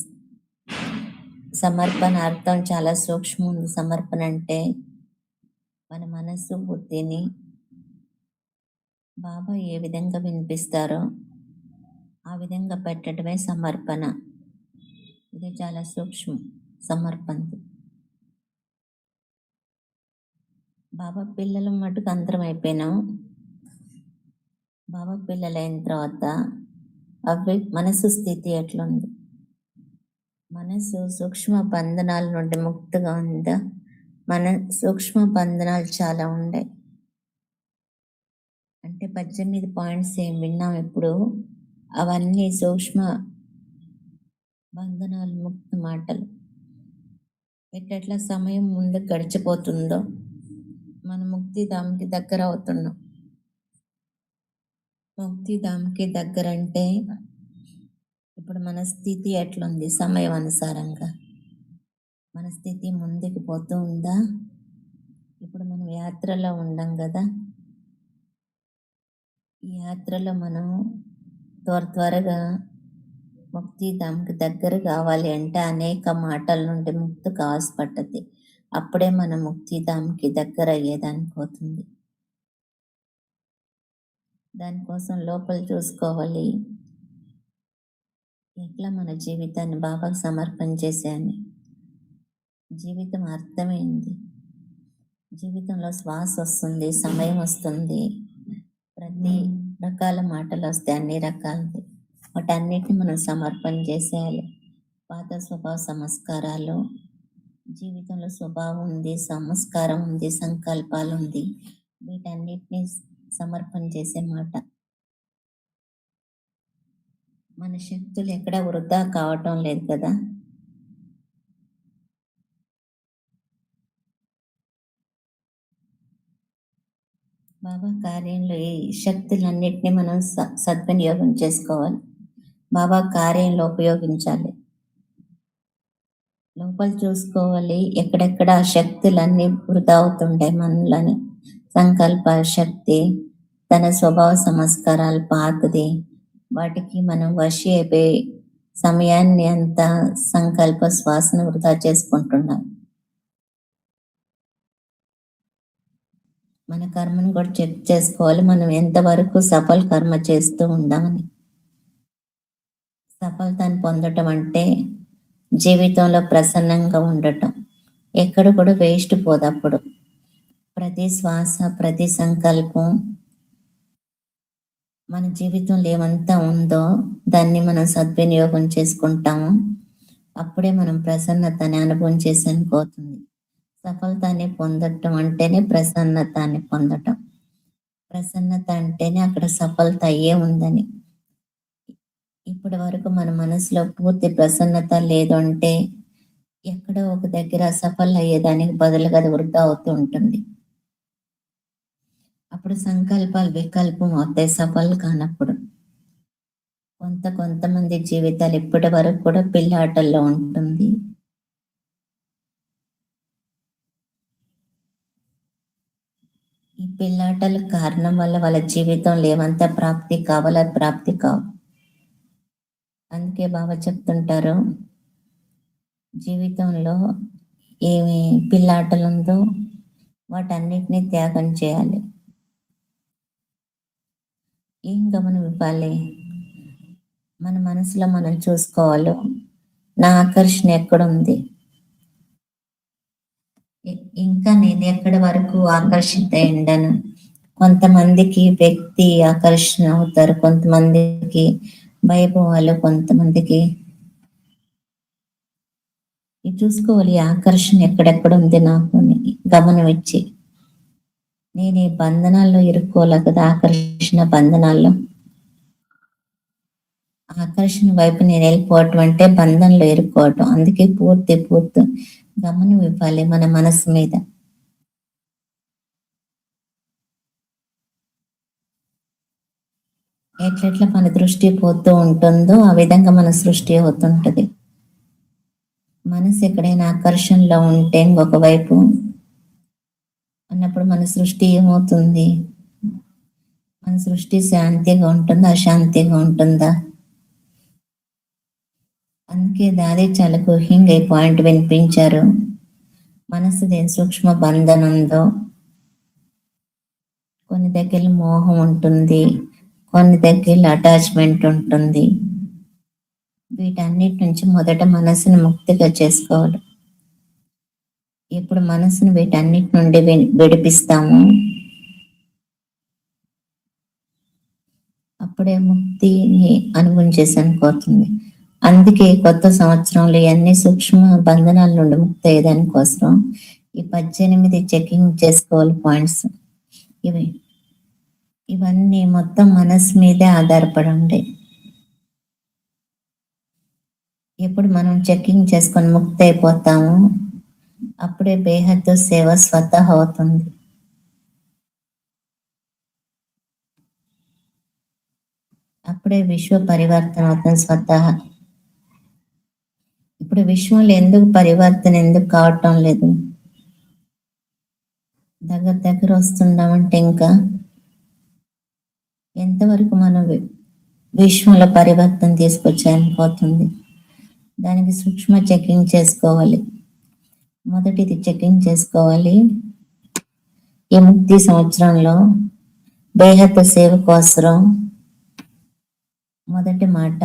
సమర్పణ అర్థం చాలా సూక్ష్మం. సమర్పణ అంటే మన మనస్సు బుద్ధిని బాబా ఏ విధంగా వినిపిస్తారో ఆ విధంగా పెట్టడమే సమర్పణ. ఇది చాలా సూక్ష్మం సమర్పణ. బాబా పిల్లల మటుకు అంతరం అయిపోయినాం. బాబా పిల్లలైన తర్వాత మనసు స్థితి ఎట్లుంది? మనసు సూక్ష్మ బంధనాల నుండి ముక్తిగా ఉందా? మన సూక్ష్మ బంధనాలు చాలా ఉండే. అంటే 18 పాయింట్స్ ఏం విన్నాం ఇప్పుడు, అవన్నీ సూక్ష్మ బంధనాలు ముక్తి మాటలు. ఎట్లా సమయం ముందు గడిచిపోతుందో మన ముక్తిధామ్కి దగ్గర అవుతున్నాం. ముక్తిధామ్కి దగ్గర అంటే ఇప్పుడు మన స్థితి ఎట్లుంది? సమయం అనుసారంగా మన స్థితి ముందుకు పోతూ ఉందా? ఇప్పుడు మనం యాత్రలో ఉండం కదా, ఈ యాత్రలో మనం త్వరగా ముక్తిధామ్కి దగ్గర కావాలి అంటే అనేక మాటల నుండి ముక్తి కావలసి అప్పుడే మనం ముక్తిధామ్కి దగ్గర అయ్యేదానికి అవుతుంది. దానికోసం లోపల చూసుకోవాలి. ఎట్లా మన జీవితాన్ని బాబాకు సమర్పణ చేశాను. జీవితం అర్థమైంది. జీవితంలో శ్వాస వస్తుంది, సమయం వస్తుంది, ప్రతి రకాల మాటలు వస్తాయి, అన్ని రకాలది. వాటన్నిటిని మనం సమర్పణ చేసేయాలి. పాత స్వభావ సంస్కారాలు, జీవితంలో స్వభావం ఉంది, సంస్కారం ఉంది, సంకల్పాలు ఉంది, వీటన్నిటిని సమర్పణ చేసే మాట. మన శక్తులు ఎక్కడ వృధా కావటం లేదు కదా. బాబా కార్యంలో ఈ శక్తులన్నిటిని మనం సద్వినియోగం చేసుకోవాలి. బాబా కార్యంలో ఉపయోగించాలి. లోపల చూసుకోవాలి, ఎక్కడెక్కడ ఆ శక్తులన్నీ వృధా అవుతుంటాయి మనలని. సంకల్ప శక్తి, తన స్వభావ సంస్కారాలు పాతది, వాటికి మనం వశి అయిపోయి సమయాన్ని అంతా సంకల్ప శ్వాసను వృధా చేసుకుంటున్నాం. మన కర్మను కూడా చెక్ చేసుకోవాలి, మనం ఎంతవరకు సఫల కర్మ చేస్తూ ఉందామని. సఫలతను పొందటం అంటే జీవితంలో ప్రసన్నంగా ఉండటం, ఎక్కడ కూడా వేస్ట్ పోదప్పుడు. ప్రతి శ్వాస, ప్రతి సంకల్పం మన జీవితంలో ఏమంతా ఉందో దాన్ని మనం సద్వినియోగం చేసుకుంటాము. అప్పుడే మనం ప్రసన్నతని అనుభవం చేసాను పోతుంది. సఫలతాన్ని పొందటం అంటేనే ప్రసన్నతాన్ని పొందటం. ప్రసన్నత అంటేనే అక్కడ సఫలత అయ్యే ఉందని. ఇప్పటి వరకు మన మనసులో పూర్తి ప్రసన్నత లేదు అంటే ఎక్కడో ఒక దగ్గర సఫలం అయ్యేదానికి బదులుగా అది వృధా అవుతూ ఉంటుంది. అప్పుడు సంకల్పాలు వికల్పం అవుతాయి సఫలం కానప్పుడు. కొంతమంది జీవితాలు ఇప్పటి వరకు కూడా పిల్లాటల్లో ఉంటుంది. ఈ పిల్లాటల కారణం వల్ల వాళ్ళ జీవితంలో ఏమంతా ప్రాప్తి కావాలో అది ప్రాప్తి కావు. అందుకే బాబా చెప్తుంటారు, జీవితంలో ఏమి పిల్లాటలు ఉందో వాటన్నిటిని త్యాగం చేయాలి. ఏం గమనం ఇవ్వాలి? మన మనసులో మనం చూసుకోవాలి, నా ఆకర్షణ ఎక్కడుంది, ఇంకా నేను ఎక్కడి వరకు ఆకర్షిత అయ్యిండను. కొంతమందికి వ్యక్తి ఆకర్షణ అవుతారు, కొంతమందికి వైభవాలు, కొంతమందికి చూసుకోవాలి ఆకర్షణ ఎక్కడెక్కడ ఉంది నాకు గమనం ఇచ్చి. నేను ఈ బంధనాల్లో ఇరుక్కోలే కదా, ఆకర్షణ బంధనాల్లో. ఆకర్షణ వైపు నేను వెళ్ళిపోవటం అంటే బంధంలో ఇరుక్కోవటం. అందుకే పూర్తి గమనం ఇవ్వాలి మన మనసు మీద. ఎట్లెట్లా మన దృష్టి పోతూ ఉంటుందో ఆ విధంగా మన సృష్టి అవుతుంటది. మనసు ఎక్కడైనా ఆకర్షణలో ఉంటే ఇంకొకవైపు అన్నప్పుడు మన సృష్టి ఏమవుతుంది? మన సృష్టి శాంతిగా ఉంటుందా, అశాంతిగా ఉంటుందా? అందుకే దాది చాలా గుహ్యంగా ఈ పాయింట్ వినిపించారు. మనసుది సూక్ష్మ బంధన ఉందో, కొన్ని దగ్గర మోహం ఉంటుంది, కొన్ని దగ్గర అటాచ్మెంట్ ఉంటుంది. వీటన్నిటి నుంచి మొదట మనసును ముక్తిగా చేసుకోవాలి. ఇప్పుడు మనసును వీటన్నిటి నుండి విడిపిస్తాము, అప్పుడే ముక్తిని అనుభవం చేసాను పోతుంది. అందుకే కొత్త సంవత్సరంలో అన్ని సూక్ష్మ బంధనాల నుండి ముక్తి అయ్యేదాని కోసం ఈ 18 చెకింగ్ చేసుకోవాలి పాయింట్స్. ఇవన్నీ మొత్తం మనసు మీదే ఆధారపడి ఉండే. ఎప్పుడు మనం చెకింగ్ చేసుకొని ముక్తి అయిపోతాము, అప్పుడే బేహద్దు సేవ స్వతహ అవుతుంది. అప్పుడే విశ్వ పరివర్తన అవుతుంది స్వతహ. ఇప్పుడు విశ్వంలో ఎందుకు పరివర్తన ఎందుకు కావటం లేదు? దగ్గర వస్తున్నామంటే ఇంకా ఎంతవరకు మనం విశ్వంలో పరివర్తన తీసుకొచ్చాయనిపోతుంది. దానికి సూక్ష్మ చెకింగ్ చేసుకోవాలి. మొదటిది చెకింగ్ చేసుకోవాలి. ఈ ముక్తి సంవత్సరంలో బేహద్దు సేవ కోసం మొదటి మాట,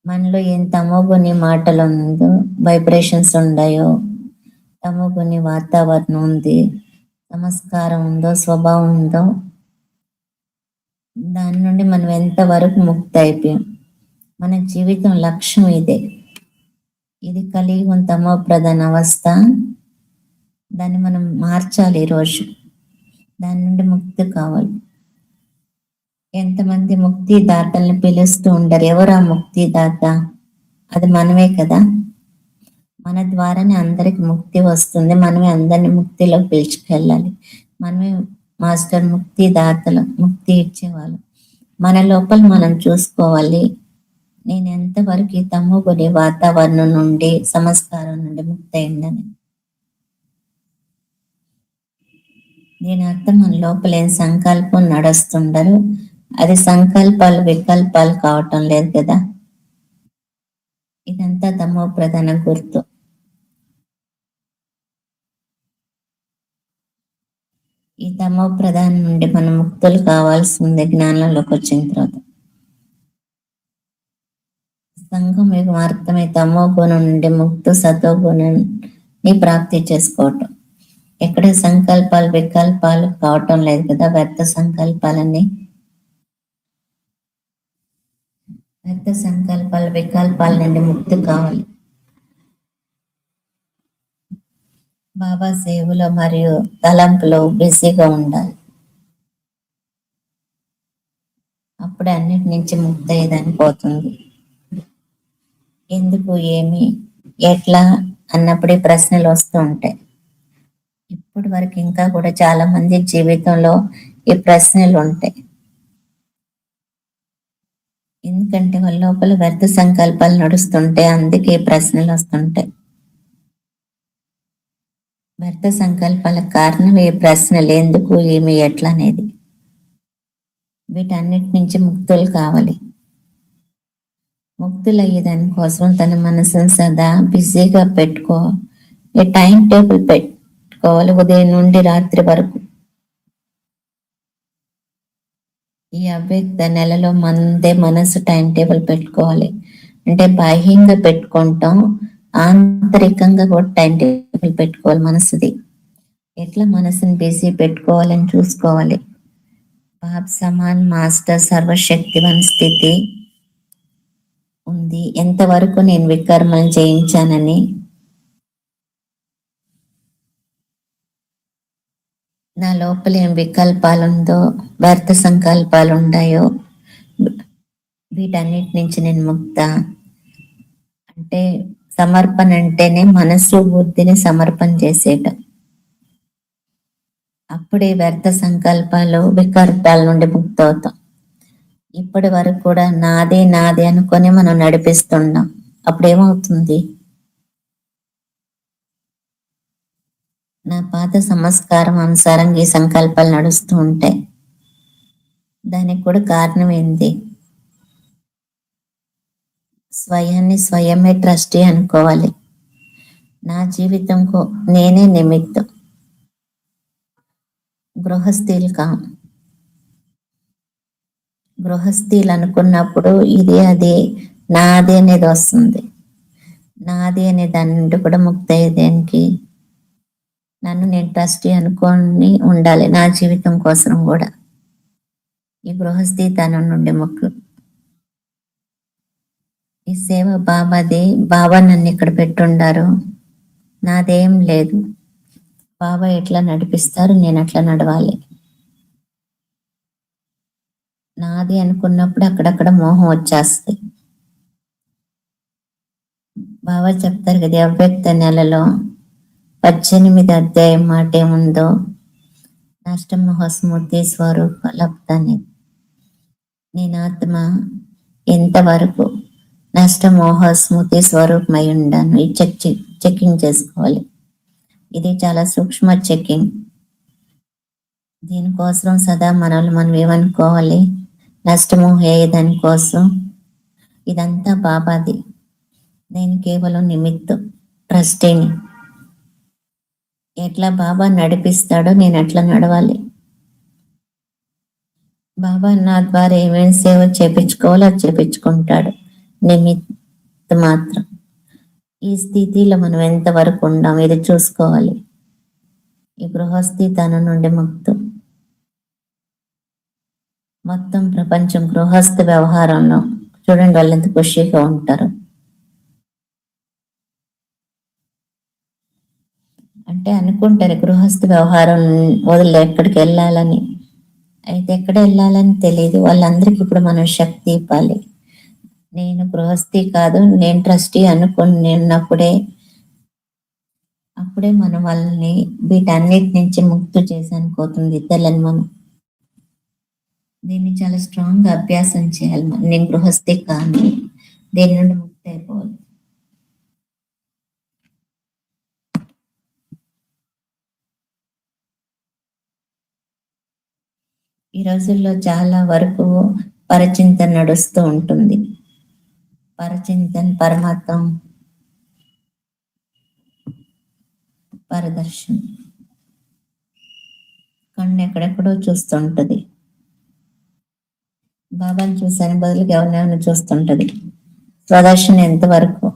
మనలో ఏం తమోగుని మాటలు ఉందో, వైబ్రేషన్స్ ఉన్నాయో, తమోగుని వాతావరణం ఉంది, నమస్కారం ఉందో, స్వభావం ఉందో, దాని నుండి మనం ఎంతవరకు ముక్తి అయిపోయాం. మన జీవితం లక్ష్యం ఇదే. ఇది కలియుగం తమో ప్రధాన అవస్థ. దాన్ని మనం మార్చాలి ఈరోజు. దాని నుండి ముక్తి కావాలి. ఎంతమంది ముక్తి దాతల్ని పిలుస్తూ ఉండరు. ఎవరు ఆ ముక్తి దాత? అది మనమే కదా. మన ద్వారానే అందరికి ముక్తి వస్తుంది. మనమే అందరిని ముక్తిలో పిలుచుకెళ్ళాలి. మనమే మాస్టర్ ముక్తి దాతలు, ముక్తి ఇచ్చేవాళ్ళు. మన లోపల మనం చూసుకోవాలి. నేను ఎంతవరకు ఈ తమోగుని వాతావరణం నుండి, సంస్కారం నుండి ముక్తి అయిందని. దీని అర్థం మన లోపల ఏం సంకల్పం నడుస్తుండరు. అది సంకల్పాలు వికల్పాలు కావటం లేదు కదా. ఇదంతా తమో ప్రధాన గుర్తు. ఈ తమో ప్రధానం నుండి మనం ముక్తులు కావాల్సిందే జ్ఞానంలోకి వచ్చిన తర్వాత. సంఘం యుగం అర్థమై తమో గుణం నుండి ముక్తు సతో గుణాన్ని ప్రాప్తి చేసుకోవటం. ఎక్కడ సంకల్పాలు వికల్పాలు కావటం లేదు కదా. వ్యర్థ సంకల్పాలన్నీ, వ్యర్థ సంకల్పాలు వికల్పాల నుండి ముక్తి కావాలి. బాబా సేవలో మరియు తలంపులో బిజీగా ఉండాలి. అప్పుడే అన్నిటి నుంచి ముక్తి అయ్యేదని పోతుంది. ఎందుకు, ఏమి, ఎట్లా అన్నప్పుడు ఈ ప్రశ్నలు వస్తూ ఉంటాయి. ఇప్పటి వరకు ఇంకా కూడా చాలా మంది జీవితంలో ఈ ప్రశ్నలు ఉంటాయి. ఎందుకంటే వాళ్ళ లోపల వ్యర్థ సంకల్పాలు నడుస్తుంటాయి. అందుకే ఈ ప్రశ్నలు వస్తుంటాయి. వ్యర్థ సంకల్పాల కారణం ఈ ప్రశ్నలు ఎందుకు, ఏమి, ఎట్లా అనేది. వీటన్నిటి నుంచి ముక్తులు కావాలి. ముక్తులు అయ్యేదాని కోసం తన మనసును సదా బిజీగా పెట్టుకోవాలి. టైం టేబుల్ పెట్టుకోవాలి. ఉదయం నుండి రాత్రి వరకు. ఈ అవ్యక్త నెలలో మనదే మనసు టైం టేబుల్ పెట్టుకోవాలి. అంటే బాహ్యంగా పెట్టుకుంటాం, ఆంతరికంగా కూడా టైం టేబుల్ పెట్టుకోవాలి మనసుది. ఎట్లా మనసుని బిజీ పెట్టుకోవాలని చూసుకోవాలి. బాబ్ సమాన్ మాస్టర్ సర్వశక్తివన్ స్థితి ఉంది. ఎంతవరకు నేను వికర్మలు చేయించానని, నా లోపల ఏం వికల్పాలు ఉందో, వ్యర్థ సంకల్పాలు ఉన్నాయో, వీటన్నిటి నుంచి నేను ముక్త. అంటే సమర్పణ అంటేనే మనసు బుద్ధిని సమర్పణ చేసేయటం. అప్పుడే వ్యర్థ సంకల్పాలు వికల్పాల నుండి ముక్త అవుతాం. ఇప్పటి వరకు కూడా నాదే నాదే అనుకొని మనం నడిపిస్తున్నాం. అప్పుడేమవుతుంది? నా పాత సంస్కారం అనుసారంగా ఈ సంకల్పాలు నడుస్తూ ఉంటాయి. దానికి కూడా కారణం ఏంది? స్వయాన్ని స్వయమే ట్రస్టీ అనుకోవాలి. నా జీవితంకు నేనే నిమిత్తం. గృహస్థీలు అనుకున్నప్పుడు ఇది అది నాది అనేది వస్తుంది. నాది అనే దాని నుండి కూడా ముక్తి అయ్యేదానికి నన్ను నేను ట్రస్టీ అనుకొని ఉండాలి. నా జీవితం కోసం కూడా ఈ గృహస్థీతనం నుండి ముక్కు. ఈ సేవ బాబాది. బాబా నన్ను ఇక్కడ పెట్టుండారు. నాదేం లేదు. బాబా ఎట్లా నడిపిస్తారు, నేను అట్లా నడవాలి. నాది అనుకున్నప్పుడు అక్కడక్కడ మోహం వచ్చేస్తాయి. బాబా చెప్తారు కదా అవ్యక్త నెలలో 18 అధ్యాయం మాట ఏముందో, నష్టమోహ స్మృతి స్వరూప లబ్ధాన్ని. నేను ఆత్మ ఎంతవరకు నష్టమోహ స్మృతి స్వరూపమై ఉండాను. ఈ చెకింగ్ చేసుకోవాలి. ఇది చాలా సూక్ష్మ చెకింగ్. దీనికోసం సదా మనం ఏమనుకోవాలి? నష్టమోహ దానికోసం. ఇదంతా బాబాది. నేను కేవలం నిమిత్తం, ట్రస్టీని. ఎట్లా బాబా నడిపిస్తాడో నేను అట్లా నడవాలి. బాబా నా ద్వారా ఏమేమి సేవ చేపించుకోవాలో అది చేపించుకుంటాడు. నిమిత్త మాత్రం. ఈ స్థితిలో మనం ఎంతవరకు ఉన్నాం ఇది చూసుకోవాలి. ఈ గృహస్థితనం నుండి ముక్తం. మొత్తం ప్రపంచం గృహస్థ వ్యవహారంలో చూడండి, వాళ్ళు ఎంత ఖుషిగా ఉంటారు. అంటే అనుకుంటారు గృహస్థ వ్యవహారం వదిలి ఎక్కడికి వెళ్ళాలని. అయితే ఎక్కడ వెళ్ళాలని తెలియదు. వాళ్ళందరికీ ఇప్పుడు మనం శక్తి ఇవ్వాలి. నేను గృహస్థి కాదు, నేను ట్రస్టీ అనుకున్నప్పుడే అప్పుడే మనం వాళ్ళని వీటన్నిటి నుంచి ముక్తి చేసి అనుకోతుంది ఇతరులని. మనం దీన్ని చాలా స్ట్రాంగ్ గా అభ్యాసం చేయాలి. నేను గృహస్థి కాను, దీని నుండి ముక్తి అయిపోవాలి. ఈ రోజుల్లో చాలా వరకు పరచింతన నడుస్తూ ఉంటుంది. పరచింతన, పరమాత్మ, పరదర్శనం. కన్ను ఎక్కడెక్కడో చూస్తుంటది. బాబాని చూసాని బదులుగా ఎవరినైనా చూస్తుంటది. స్వదర్శనం ఎంతవరకు?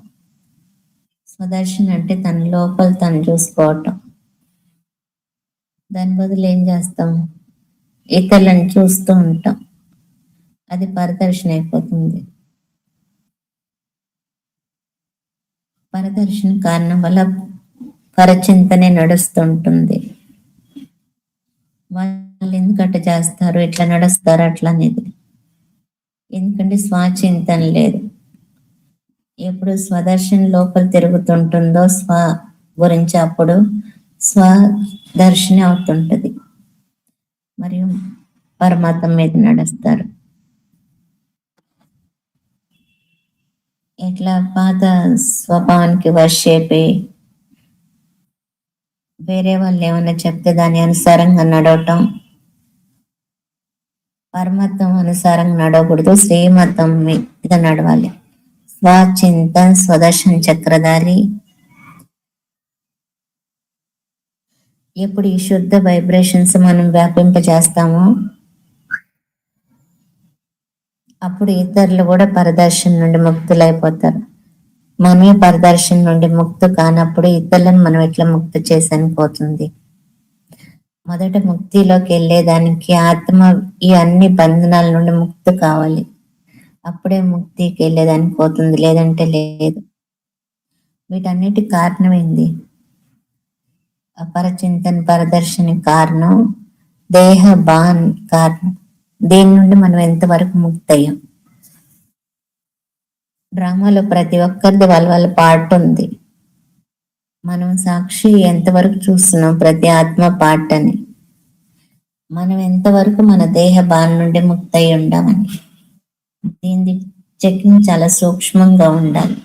స్వదర్శనం అంటే తన లోపల తను చూసుకోవటం. దాని బదులు ఏం చేస్తాం? ఇతరులను చూస్తూ ఉంటాం. అది పరదర్శనం అయిపోతుంది. పరదర్శన కారణం వల్ల పరచింతనే నడుస్తుంటుంది. వాళ్ళు ఎందుకట్లా చేస్తారు, ఇట్లా నడుస్తారు అట్లా అనేది. ఎందుకంటే స్వచింతన లేదు. ఎప్పుడు స్వదర్శన లోపల తిరుగుతుంటుందో స్వ గురించి అప్పుడు స్వదర్శన అవుతుంటది. మరియు పరమాత్మ మీద నడుస్తారు. ఇట్లా పాత స్వభావానికి వర్షేపి వేరే వాళ్ళు ఏమైనా చెప్తే దాని అనుసారంగా నడవటం. పరమతం అనుసారంగా నడవకూడదు, శ్రీమతం మీద నడవాలి. స్వచింతన, స్వదర్శన చక్రధారి. ఎప్పుడు ఈ శుద్ధ వైబ్రేషన్స్ మనం వ్యాపింపజేస్తామో అప్పుడు ఇతరులు కూడా పరదర్శన నుండి ముక్తులైపోతారు. మనమే పరదర్శన నుండి ముక్తి కానప్పుడు ఇతరులను మనం ఎట్లా ముక్తి చేసానికి పోతుంది. మొదట ముక్తిలోకి వెళ్ళేదానికి ఆత్మ ఈ అన్ని బంధనాల నుండి ముక్తి కావాలి. అప్పుడే ముక్తికి వెళ్ళేదానికి పోతుంది, లేదంటే లేదు. వీటన్నిటి కారణం ఏంది? పరచింతన, పరదర్శన కారణం దేహ బాన్ కారణం. దీని నుండి మనం ఎంతవరకు ముక్తి అయ్యాం? డ్రామాలో ప్రతి ఒక్కరిది వాళ్ళ పార్ట్ ఉంది. మనం సాక్షి ఎంతవరకు చూస్తున్నాం ప్రతి ఆత్మ పార్ట్ అని. మనం ఎంతవరకు మన దేహ బాన్ నుండి ముక్తి అయి ఉండామని. దీని చెకింగ్ చాలా సూక్ష్మంగా ఉండాలి.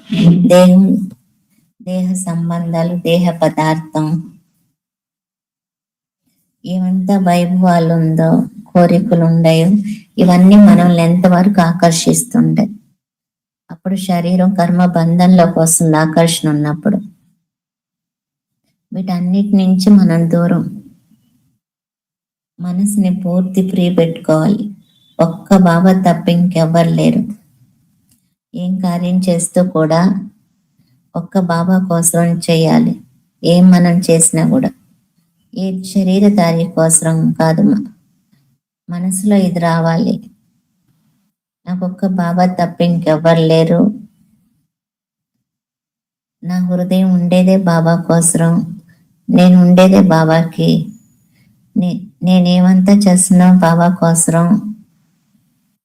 దేహ సంబంధాలు, దేహ పదార్థం ఏమంతా వైభవాలు ఉందో, కోరికలు ఉన్నాయో ఇవన్నీ మనల్ని ఎంతవరకు ఆకర్షిస్తుంటాయి. అప్పుడు శరీరం కర్మ బంధంలోకి వస్తుంది. ఆకర్షణ ఉన్నప్పుడు వీటన్నిటి నుంచి మనం దూరం. మనసుని పూర్తి ఫ్రీ పెట్టుకోవాలి. ఒక్క బాబా తప్ప ఇంకెవ్వరు లేరు. ఏం కార్యం చేస్తూ కూడా ఒక్క బాబా కోసం చేయాలి. ఏం మనం చేసినా కూడా ఏ శరీరధారి కోసం కాదు. మనసులో ఇది రావాలి, నాకు ఒక్క బాబా తప్ప ఇంకెవ్వరు లేరు. నా హృదయం ఉండేదే బాబా కోసం, నేను ఉండేదే బాబాకి, నేనేమంతా చేస్తున్నా బాబా కోసం.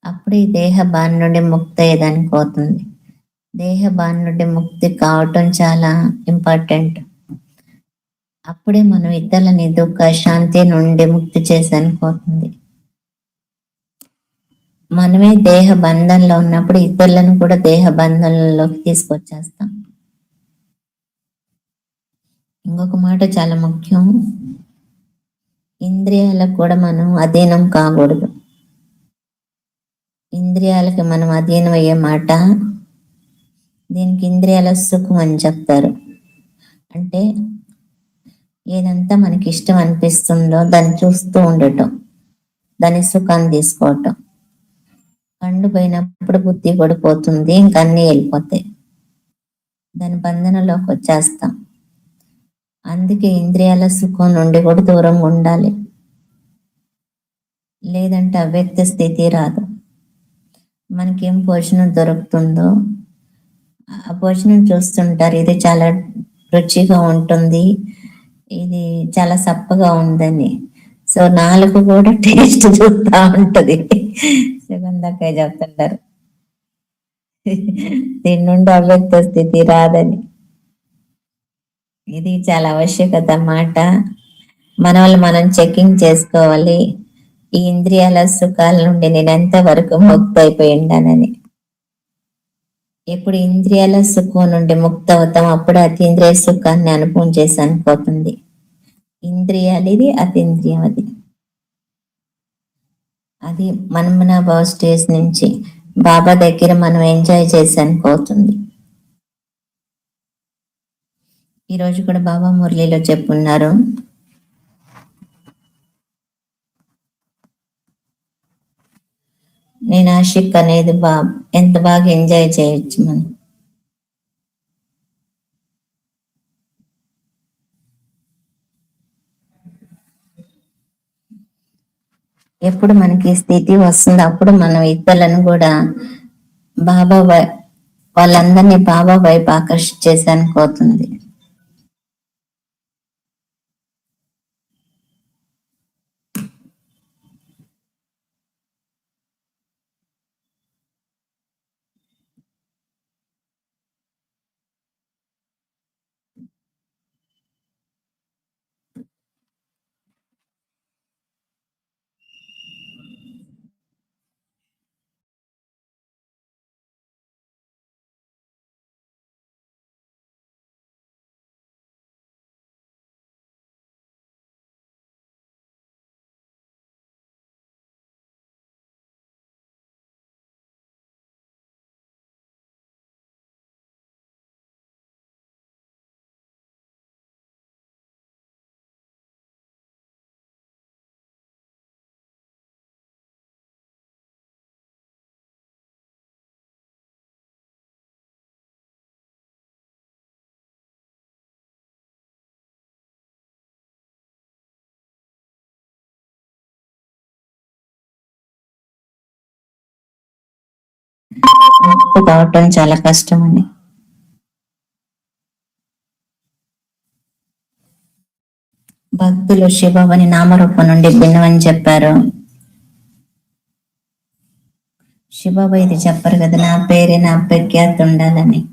అప్పుడు ఈ దేహ బాన్ నుండి ముక్తి అయ్యేదానికి పోతుంది. దేహ బాన్ నుండి ముక్తి కావటం చాలా ఇంపార్టెంట్. అప్పుడే మనం ఇతరులని దుఃఖ శాంతి నుండి ముక్తి చేసానికి పోతుంది. మనమే దేహ బంధంలో ఉన్నప్పుడు ఇతరులను కూడా దేహ బంధంలోకి తీసుకొచ్చేస్తాం. ఇంకొక మాట చాలా ముఖ్యం, ఇంద్రియాలకు కూడా మనం అధీనం కాకూడదు. ఇంద్రియాలకి మనం అధీనం అయ్యే మాట, దీనికి ఇంద్రియాల సుఖం అని చెప్తారు. అంటే ఏదంతా మనకి ఇష్టం అనిపిస్తుందో దాన్ని చూస్తూ ఉండటం, దాని సుఖాన్ని తీసుకోవటం. కళ్ళు పోయినప్పుడు బుద్ధి పడిపోతుంది, ఇంకా అన్నీ వెళ్ళిపోతాయి, దాని బంధనలోకి వచ్చేస్తాం. అందుకే ఇంద్రియాల సుఖం నుండి కూడా దూరంగా ఉండాలి, లేదంటే అవ్యక్త స్థితి రాదు. మనకేం భోజనం దొరుకుతుందో ఆ భోజనం చూస్తుంటారు, ఇది చాలా రుచిగా ఉంటుంది, ఇది చాలా సప్పగా ఉందని. సో నాలుగు కూడా టేస్ట్ చూస్తూ ఉంటది. సుగంధకాయ చెప్తుంటారు దీని నుండి అవ్యక్త స్థితి రాదని. ఇది చాలా ఆవశ్యకత అన్నమాట. మన వాళ్ళు మనం చెకింగ్ చేసుకోవాలి, ఈ ఇంద్రియాల సుఖాల నుండి నేను ఎంత వరకు ముక్తి అయిపోయి ఉండానని. ఎప్పుడు ఇంద్రియాల సుఖం నుండి ముక్తి అవుతాం, అప్పుడు అతీంద్రియ సుఖాన్ని అనుభవం చేసి అనిపోతుంది. ఇంద్రియాలు ఇది, అతీంద్రియం అది. అది మన్మనాభావ స్టేజ్ నుంచి బాబా దగ్గర మనం ఎంజాయ్ చేసి అనిపోతుంది. ఈరోజు కూడా బాబా మురళిలో చెప్పున్నారు, నేను ఆషిక్ అనేది ఎంత బాగా ఎంజాయ్ చేయొచ్చు మనం. ఎప్పుడు మనకి స్థితి వస్తుందో అప్పుడు మనం ఇతరులను కూడా బాబా వాళ్ళందరినీ బాబా వైపు ఆకర్షించేసి అనుకోతుంది. ముక్తి కావటం చాలా కష్టం అని భక్తులు శివని నామరూపం నుండి భిన్నమని చెప్పారు. శివబాబా ఇది చెప్పరు కదా, నా పేరే నా ప్రఖ్యాతి ఉండాలని.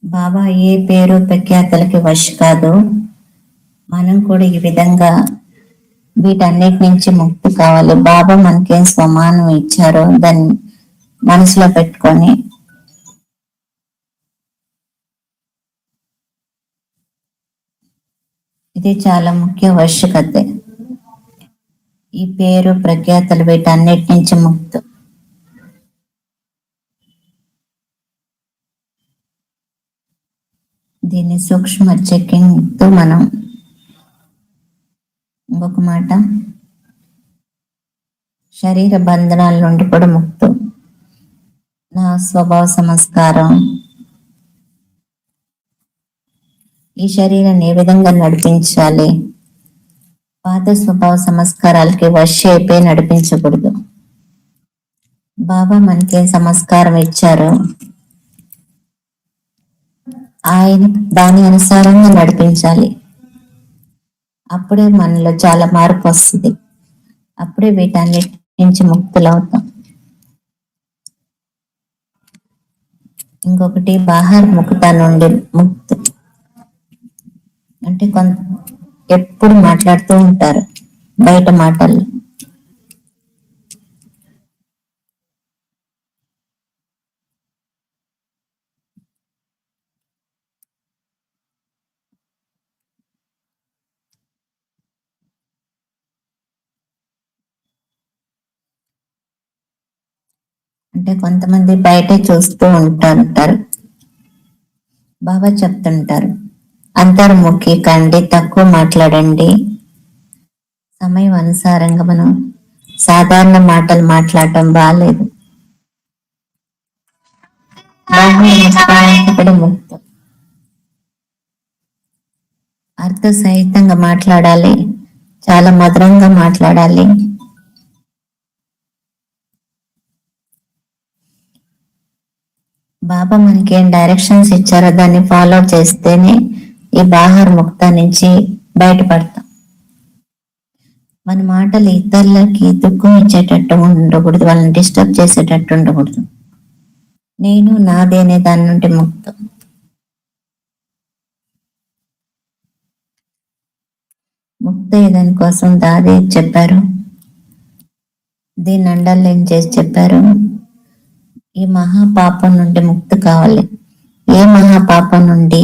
బాబా ఏ పేరు ప్రఖ్యాతులకి వశ కాదు. మనం కూడా ఈ విధంగా వీటన్నిటి నుంచి ముక్తి కావాలి. బాబా మనకేం స్వమానం ఇచ్చారో దాన్ని మనసులో పెట్టుకొని ఇది చాలా ముఖ్య ఆవశ్యకత. ఈ పేరు ప్రఖ్యాతలు వీటన్నిటి నుంచి ముక్తి. దీన్ని సూక్ష్మ చెకింగ్ తో మనం ఇంకొక మాట, శరీర బంధనాల నుండి కూడా ముక్తం. నా స్వభావ సంస్కారం ఈ శరీరాన్ని ఏ విధంగా నడిపించాలి, పాత స్వభావ సంస్కారాలకి వశ అయిపోయి నడిపించకూడదు. బాబా మనకి సంస్కారం ఇచ్చారు, ఆయన దాని అనుసారంగా నడిపించాలి. అప్పుడే మనలో చాలా మార్పు వస్తుంది, అప్పుడే వీటన్నిటి నుంచి ముక్తులవుతాం. ఇంకొకటి బాహర్ ముక్త నుండి ముక్తి అంటే ఎప్పుడు మాట్లాడుతూ ఉంటారు బయట మాటలు. అంటే కొంతమంది బయటే చూస్తూ ఉంటారు. బాబా చెప్తుంటారు, అంతర్ముఖి కండి, తక్కువ మాట్లాడండి, సమయం అనుసారంగా మనం సాధారణ మాటలు మాట్లాడటం బాగాలేదు. బాహ్య ముక్తం. అర్థ సహితంగా మాట్లాడాలి, చాలా మధురంగా మాట్లాడాలి. బాబా మనకి ఏం డైరెక్షన్స్ ఇచ్చారో దాన్ని ఫాలో చేస్తేనే ఈ బాహర్ ముక్త నుంచి బయటపడతాం. మన మాటలు ఇతరులకి దుఃఖం ఇచ్చేటట్టు ఉండకూడదు, వాళ్ళని డిస్టర్బ్ చేసేటట్టు ఉండకూడదు. నేను నాదేనే దాని నుండి ముక్తం. ముక్త దాని కోసం దాది చెప్పారు, దీన్ని అండర్లైన్ చేసి చెప్పారు. ఈ మహాపాపం నుండి ముక్తి కావాలి. ఏ మహాపాపం నుండి?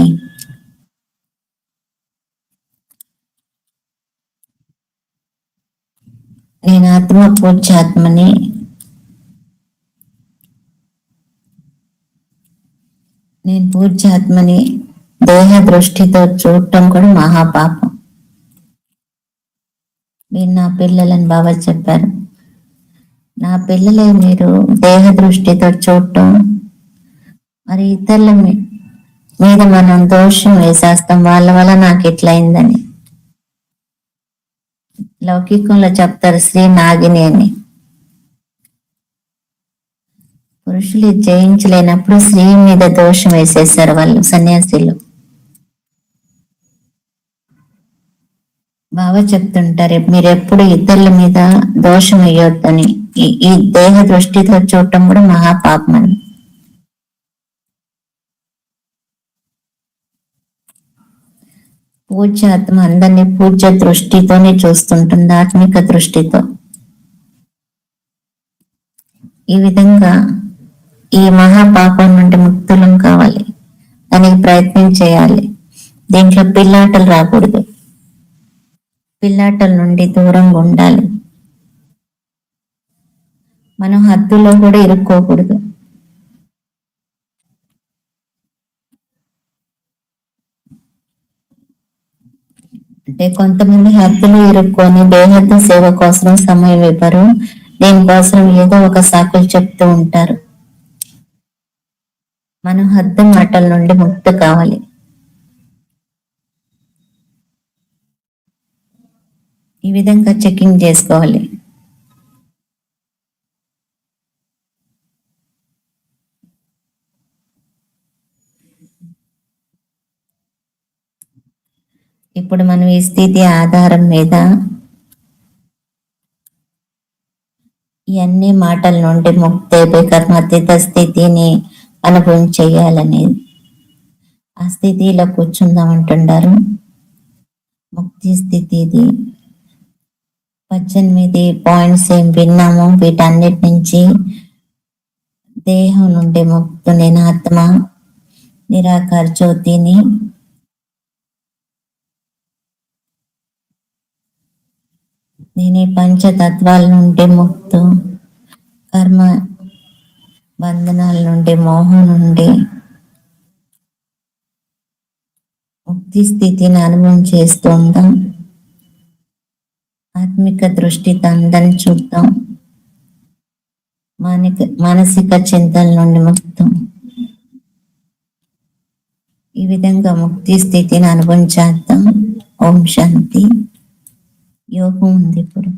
నేను ఆత్మ పూజ్యాత్మని, నేను పూజ్యాత్మని దేహ దృష్టితో చూడటం కూడా మహాపాపం. మీరు నా పిల్లలని బాబా చెప్పారు, నా పిల్లలే మీరు దేహ దృష్టితో చూడటం, మరి ఇతరుల మీద మనం దోషం వేసేస్తాం, వాళ్ళ వల్ల నాకు ఇట్లయిందని. లౌకికంలో చెప్తారు శ్రీ నాగిని అని. పురుషులు జయించలేనప్పుడు స్త్రీ మీద దోషం వేసేసారు వాళ్ళు సన్యాసిలు. బాబా చెప్తుంటారు మీరు ఎప్పుడు ఇతరుల మీద దోషం వేయొద్దని. ఈ దేహ దృష్టితో చూడటం కూడా మహాపాపం అని. పూజ్యాత్మ అందరినీ పూజ్య దృష్టితోనే చూస్తుంటుంది, ఆత్మిక దృష్టితో. ఈ విధంగా ఈ మహాపాపం నుండి ముక్తులం కావాలి, దానికి ప్రయత్నం చేయాలి. దీంట్లో పిల్లాటలు రాకూడదు, పిల్లాటల నుండి దూరంగా ఉండాలి. మనం హద్దులో కూడా ఇరుక్కోకూడదు. అంటే కొంతమంది హద్దులు ఇరుక్కొని బేహద్దు సేవ కోసం సమయం ఇవ్వరు, దీనికోసం ఏదో ఒక సాకులు చెప్తూ ఉంటారు. మనం హద్దు మాటల నుండి ముక్తి కావాలి. ఈ విధంగా చెకింగ్ చేసుకోవాలి. ఇప్పుడు మనం ఈ స్థితి ఆధారం మీద ఈ అన్ని మాటల నుండి ముక్తి అయిపోయి కర్మాతీత స్థితిని అనుభవం చెయ్యాలనేది. ఆ స్థితిలో కూర్చుందాం అంటున్నారు. ముక్తి స్థితి ఇది. 18 పాయింట్స్ ఏం విన్నాము, వీటన్నిటి నుంచి దేహం నుండి ముక్తు నేను ఆత్మ, నిరాకార జ్యోతిని, నేను ఈ పంచతత్వాల నుండి ముక్తు, కర్మ బంధనాల నుండి, మోహం నుండి ముక్తి స్థితిని అనుభవం చేస్తుందాం. ఆత్మిక దృష్టితో అందరిని చూద్దాం. మానసిక చింతల నుండి ముక్తం. ఈ విధంగా ముక్తి స్థితిని అనుభవం చేద్దాం. ఓం శాంతి. యోగం ఉంది ఇప్పుడు.